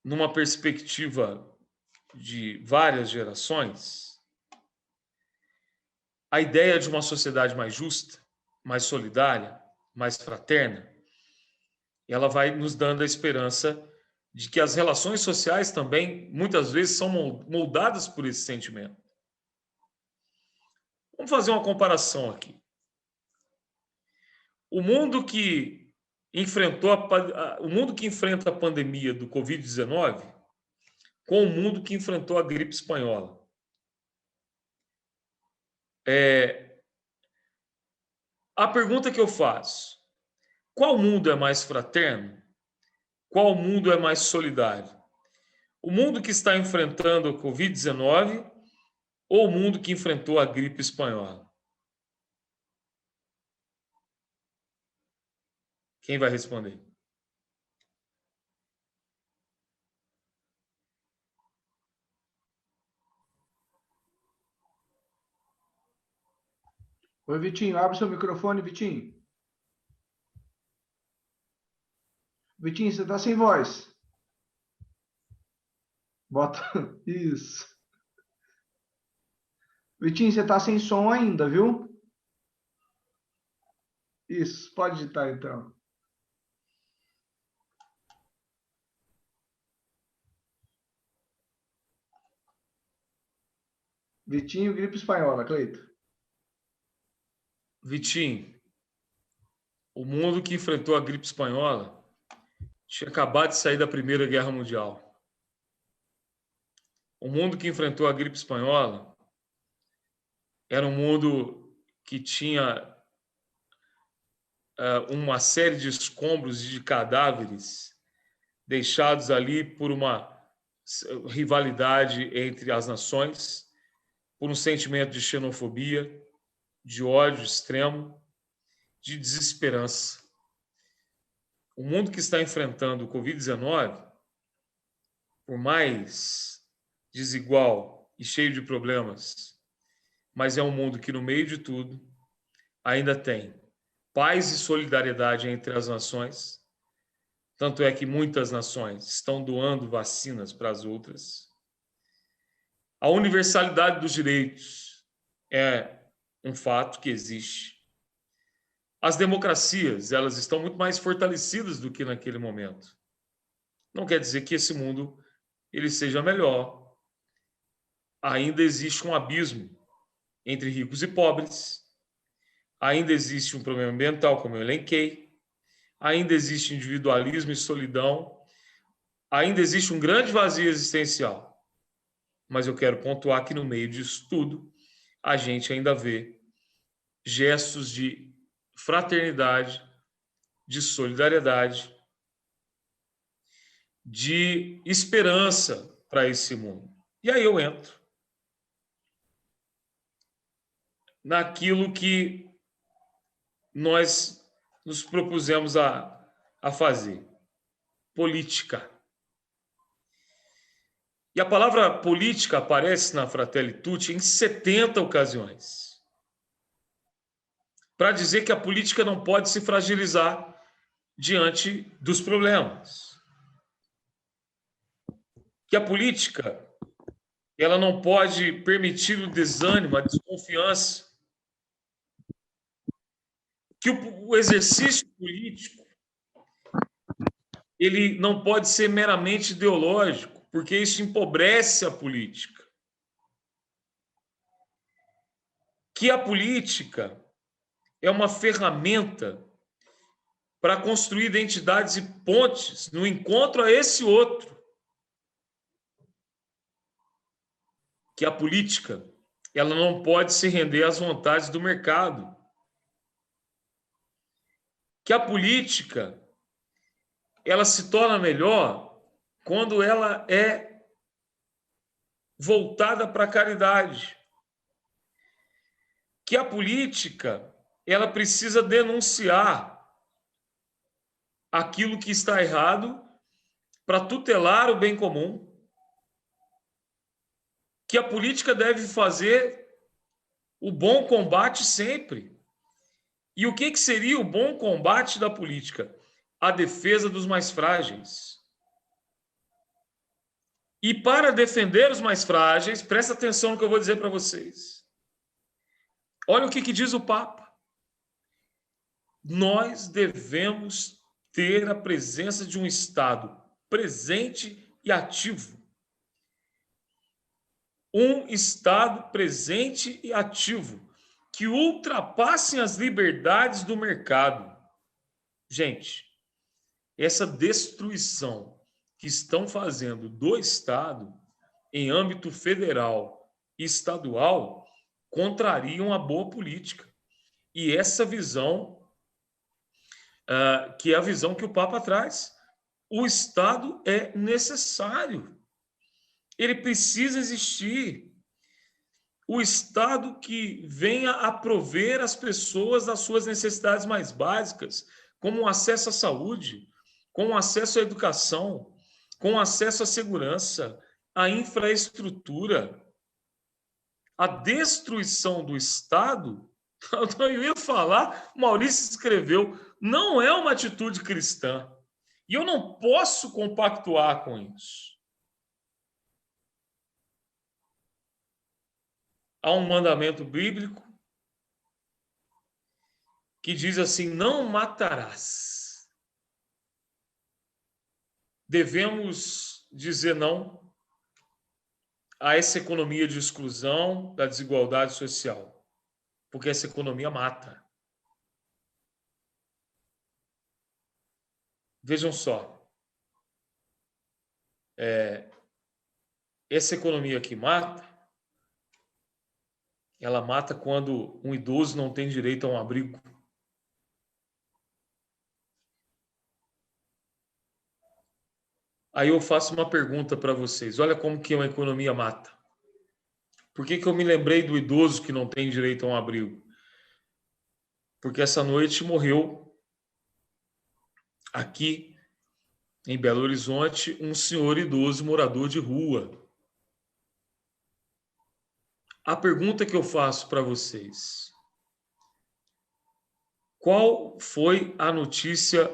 numa perspectiva de várias gerações, a ideia de uma sociedade mais justa, mais solidária, mais fraterna, ela vai nos dando a esperança de que as relações sociais também, muitas vezes, são moldadas por esse sentimento. Vamos fazer uma comparação aqui. O mundo que o mundo que enfrenta a pandemia do Covid-19 com o mundo que enfrentou a gripe espanhola. A pergunta que eu faço: qual mundo é mais fraterno? Qual mundo é mais solidário? O mundo que está enfrentando a Covid-19 ou o mundo que enfrentou a gripe espanhola? Quem vai responder? Oi, Vitinho, abre seu microfone, Vitinho. Vitinho, você está sem voz. Bota isso. Vitinho, você está sem som ainda, viu? Isso, pode digitar então. Vitinho, gripe espanhola, Cleito. Vitinho, o mundo que enfrentou a gripe espanhola tinha acabado de sair da Primeira Guerra Mundial. O mundo que enfrentou a gripe espanhola era um mundo que tinha uma série de escombros e de cadáveres deixados ali por uma rivalidade entre as nações, por um sentimento de xenofobia, de ódio extremo, de desesperança. O mundo que está enfrentando o Covid-19, por mais desigual e cheio de problemas, mas é um mundo que, no meio de tudo, ainda tem paz e solidariedade entre as nações. Tanto é que muitas nações estão doando vacinas para as outras. A universalidade dos direitos é um fato que existe. As democracias, elas estão muito mais fortalecidas do que naquele momento. Não quer dizer que esse mundo ele seja melhor. Ainda existe um abismo entre ricos e pobres. Ainda existe um problema ambiental, como eu elenquei. Ainda existe individualismo e solidão. Ainda existe um grande vazio existencial. Mas eu quero pontuar que no meio disso tudo, a gente ainda vê gestos de fraternidade, de solidariedade, de esperança para esse mundo. E aí eu entro naquilo que nós nos propusemos a fazer: política. E a palavra política aparece na Fratelli Tutti em 70 ocasiões, para dizer que a política não pode se fragilizar diante dos problemas. Que a política ela não pode permitir o desânimo, a desconfiança. Que o exercício político ele não pode ser meramente ideológico, porque isso empobrece a política. Que a política é uma ferramenta para construir identidades e pontes no encontro a esse outro. Que a política ela não pode se render às vontades do mercado. Que a política ela se torna melhor quando ela é voltada para a caridade. Que a política ela precisa denunciar aquilo que está errado para tutelar o bem comum, que a política deve fazer o bom combate sempre. E o que seria o bom combate da política? A defesa dos mais frágeis. E para defender os mais frágeis, presta atenção no que eu vou dizer para vocês. Olha o que diz o Papa. Nós devemos ter a presença de um Estado presente e ativo. Um Estado presente e ativo, que ultrapassem as liberdades do mercado. Gente, essa destruição que estão fazendo do Estado em âmbito federal e estadual contrariam a boa política. E essa visão, que é a visão que o Papa traz. O Estado é necessário. Ele precisa existir. O Estado que venha a prover as pessoas das suas necessidades mais básicas, como o acesso à saúde, com o acesso à educação, com o acesso à segurança, à infraestrutura. A destruição do Estado, eu ia falar, Maurício escreveu, não é uma atitude cristã. E eu não posso compactuar com isso. Há um mandamento bíblico que diz assim: não matarás. Devemos dizer não a essa economia de exclusão, da desigualdade social, porque essa economia mata. Vejam só, essa economia que mata, ela mata quando um idoso não tem direito a um abrigo. Aí eu faço uma pergunta para vocês. Olha como que uma economia mata. Por que eu me lembrei do idoso que não tem direito a um abrigo? Porque essa noite morreu aqui em Belo Horizonte um senhor idoso morador de rua. A pergunta que eu faço para vocês: qual foi a notícia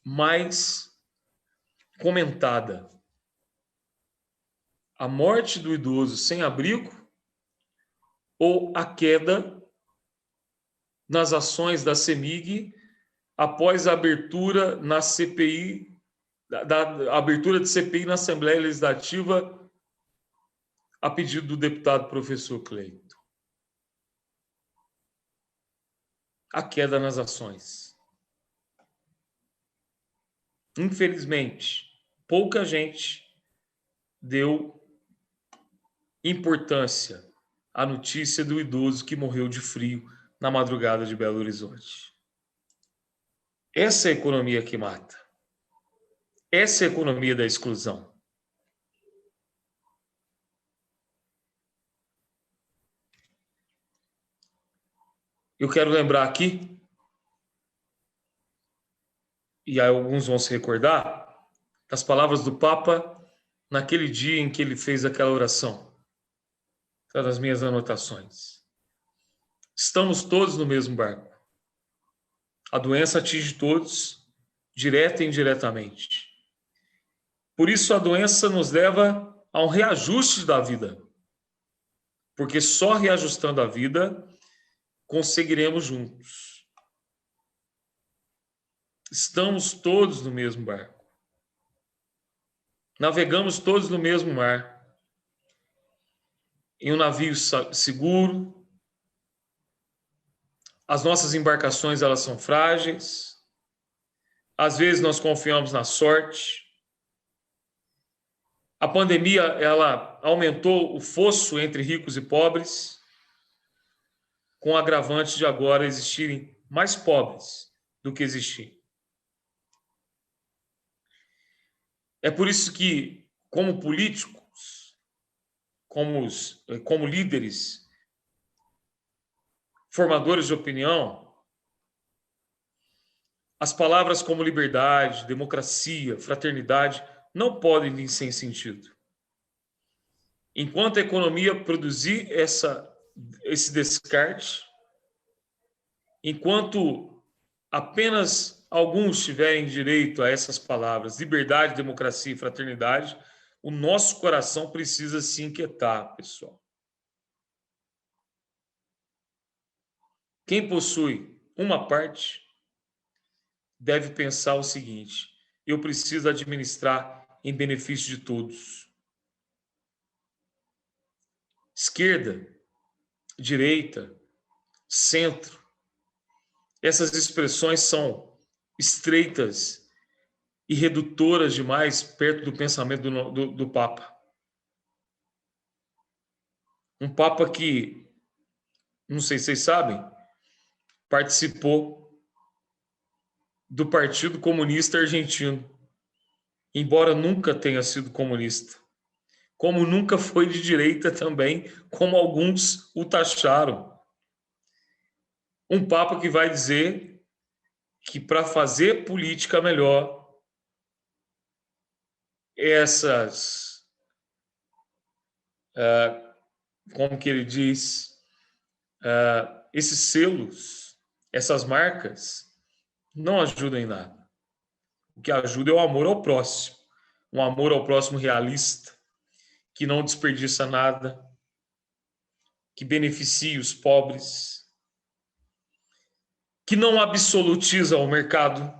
mais comentada? A morte do idoso sem abrigo ou a queda nas ações da CEMIG após a abertura na CPI, da abertura de CPI na Assembleia Legislativa a pedido do deputado professor Cleito? A queda nas ações. Infelizmente, pouca gente deu importância à notícia do idoso que morreu de frio na madrugada de Belo Horizonte. Essa é a economia que mata. Essa é a economia da exclusão. Eu quero lembrar aqui, e aí alguns vão se recordar, das palavras do Papa naquele dia em que ele fez aquela oração. Está nas minhas anotações. Estamos todos no mesmo barco. A doença atinge todos, direta e indiretamente. Por isso a doença nos leva a um reajuste da vida. Porque só reajustando a vida conseguiremos juntos. Estamos todos no mesmo barco. Navegamos todos no mesmo mar. Em um navio seguro. As nossas embarcações, elas são frágeis. Às vezes nós confiamos na sorte. A pandemia, ela aumentou o fosso entre ricos e pobres, com o agravante de agora existirem mais pobres do que existir. É por isso que, como políticos, como líderes, formadores de opinião, as palavras como liberdade, democracia, fraternidade não podem vir sem sentido. Enquanto a economia produzir esse descarte, enquanto apenas alguns tiverem direito a essas palavras, liberdade, democracia e fraternidade, o nosso coração precisa se inquietar, pessoal. Quem possui uma parte deve pensar o seguinte: eu preciso administrar em benefício de todos. Esquerda, direita, centro, essas expressões são estreitas e redutoras demais perto do pensamento do Papa. Um Papa que, não sei se vocês sabem, participou do Partido Comunista Argentino, embora nunca tenha sido comunista. Como nunca foi de direita também, como alguns o taxaram. Um Papa que vai dizer que para fazer política melhor, como que ele diz, esses selos, essas marcas, não ajudam em nada. O que ajuda é o amor ao próximo, um amor ao próximo realista, que não desperdiça nada, que beneficie os pobres, que não absolutiza o mercado.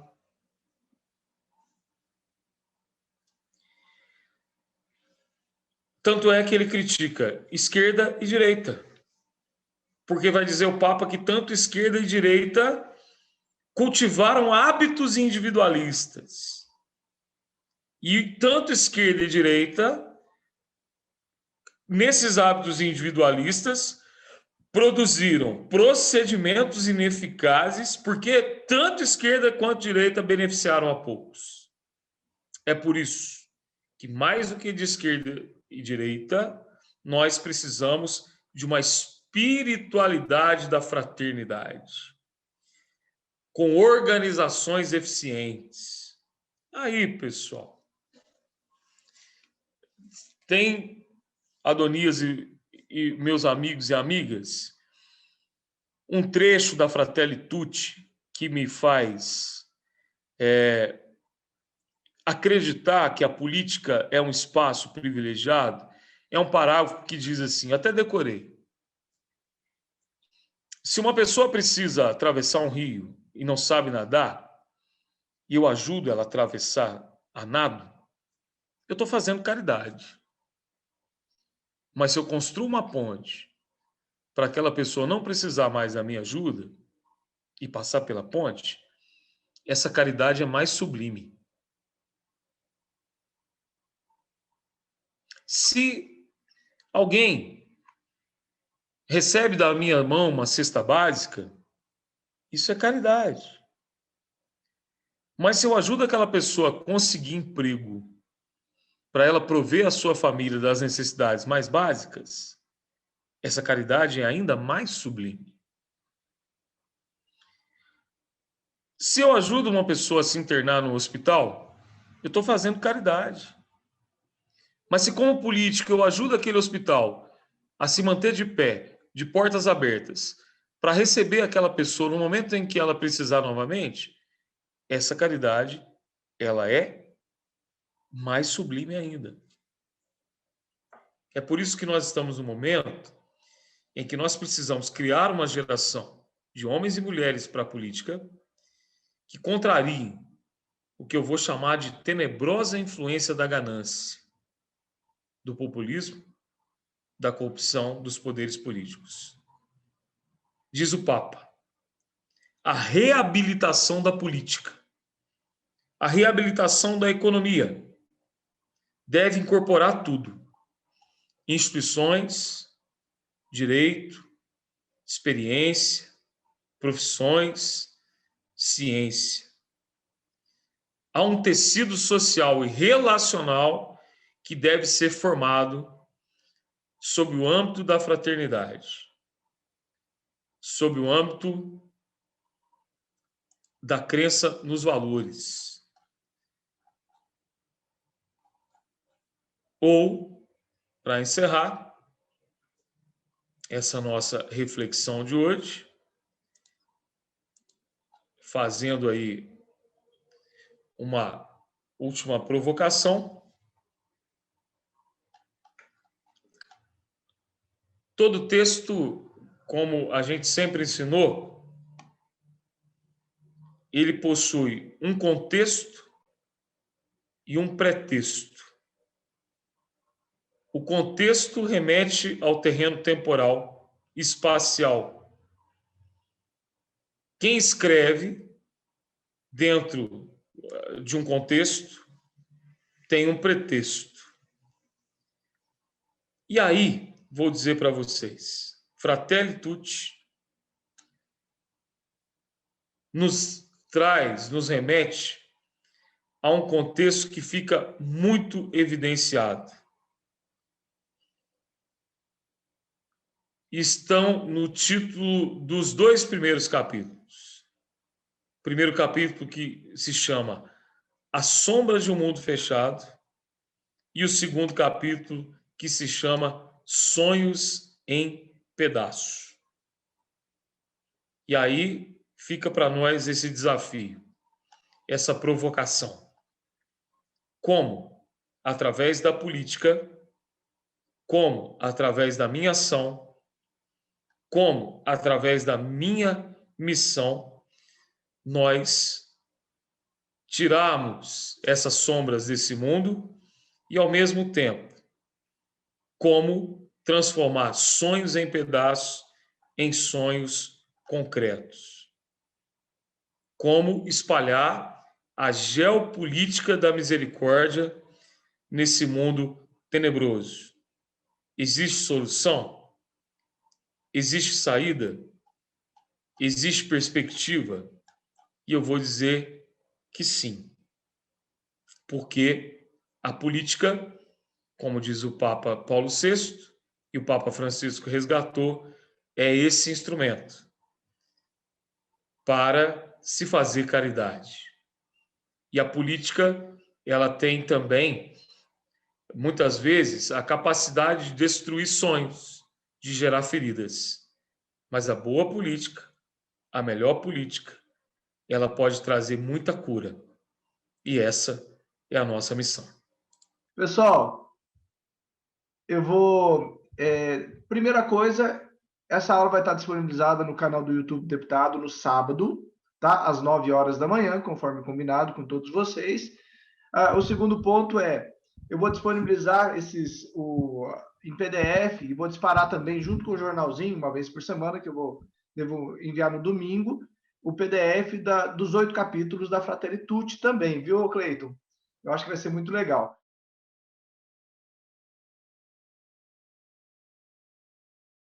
Tanto é que ele critica esquerda e direita, porque vai dizer o Papa que tanto esquerda e direita cultivaram hábitos individualistas. E tanto esquerda e direita, nesses hábitos individualistas, produziram procedimentos ineficazes, porque tanto esquerda quanto direita beneficiaram a poucos. É por isso que, mais do que de esquerda e direita, nós precisamos de uma espiritualidade da fraternidade, com organizações eficientes. Aí, pessoal, tem Adonias e meus amigos e amigas, um trecho da Fratelli Tutti que me faz acreditar que a política é um espaço privilegiado. É um parágrafo que diz assim, até decorei: se uma pessoa precisa atravessar um rio e não sabe nadar, e eu ajudo ela a atravessar a nado, eu estou fazendo caridade. Mas se eu construo uma ponte para aquela pessoa não precisar mais da minha ajuda e passar pela ponte, essa caridade é mais sublime. Se alguém recebe da minha mão uma cesta básica, isso é caridade. Mas se eu ajudo aquela pessoa a conseguir emprego para ela prover a sua família das necessidades mais básicas, essa caridade é ainda mais sublime. Se eu ajudo uma pessoa a se internar no hospital, eu estou fazendo caridade. Mas se, como político, eu ajudo aquele hospital a se manter de pé, de portas abertas, para receber aquela pessoa no momento em que ela precisar novamente, essa caridade, ela é mais sublime ainda. É por isso que nós estamos no momento em que nós precisamos criar uma geração de homens e mulheres para a política que contrariem o que eu vou chamar de tenebrosa influência da ganância, do populismo, da corrupção dos poderes políticos. Diz o Papa, a reabilitação da política, a reabilitação da economia deve incorporar tudo: instituições, direito, experiência, profissões, ciência. Há um tecido social e relacional que deve ser formado sob o âmbito da fraternidade, sob o âmbito da crença nos valores. Ou, para encerrar essa nossa reflexão de hoje, fazendo aí uma última provocação. Todo texto, como a gente sempre ensinou, ele possui um contexto e um pretexto. O contexto remete ao terreno temporal, espacial. Quem escreve dentro de um contexto tem um pretexto. E aí, vou dizer para vocês, Fratelli Tutti nos remete a um contexto que fica muito evidenciado. Estão no título dos 2 primeiros capítulos. O primeiro capítulo que se chama As Sombras de um Mundo Fechado e o segundo capítulo que se chama Sonhos em Pedaços. E aí fica para nós esse desafio, essa provocação. Como? Através da política, como? Através da minha ação, como? Através da minha missão, nós tirarmos essas sombras desse mundo e, ao mesmo tempo, como transformar sonhos em pedaços em sonhos concretos. Como espalhar a geopolítica da misericórdia nesse mundo tenebroso. Existe solução? Existe saída? Existe perspectiva? E eu vou dizer que sim. Porque a política, como diz o Papa Paulo VI, e o Papa Francisco resgatou, é esse instrumento para se fazer caridade. E a política, ela tem também, muitas vezes, a capacidade de destruir sonhos, de gerar feridas. Mas a boa política, a melhor política, ela pode trazer muita cura. E essa é a nossa missão. Pessoal, eu vou... primeira coisa, essa aula vai estar disponibilizada no canal do YouTube do Deputado no sábado, tá? Às 9 horas da manhã, conforme combinado com todos vocês. O segundo ponto é, eu vou disponibilizar em PDF e vou disparar também, junto com o jornalzinho, uma vez por semana, que devo enviar no domingo, o PDF dos 8 capítulos da Fratelli Tutti também, viu, Cleiton? Eu acho que vai ser muito legal.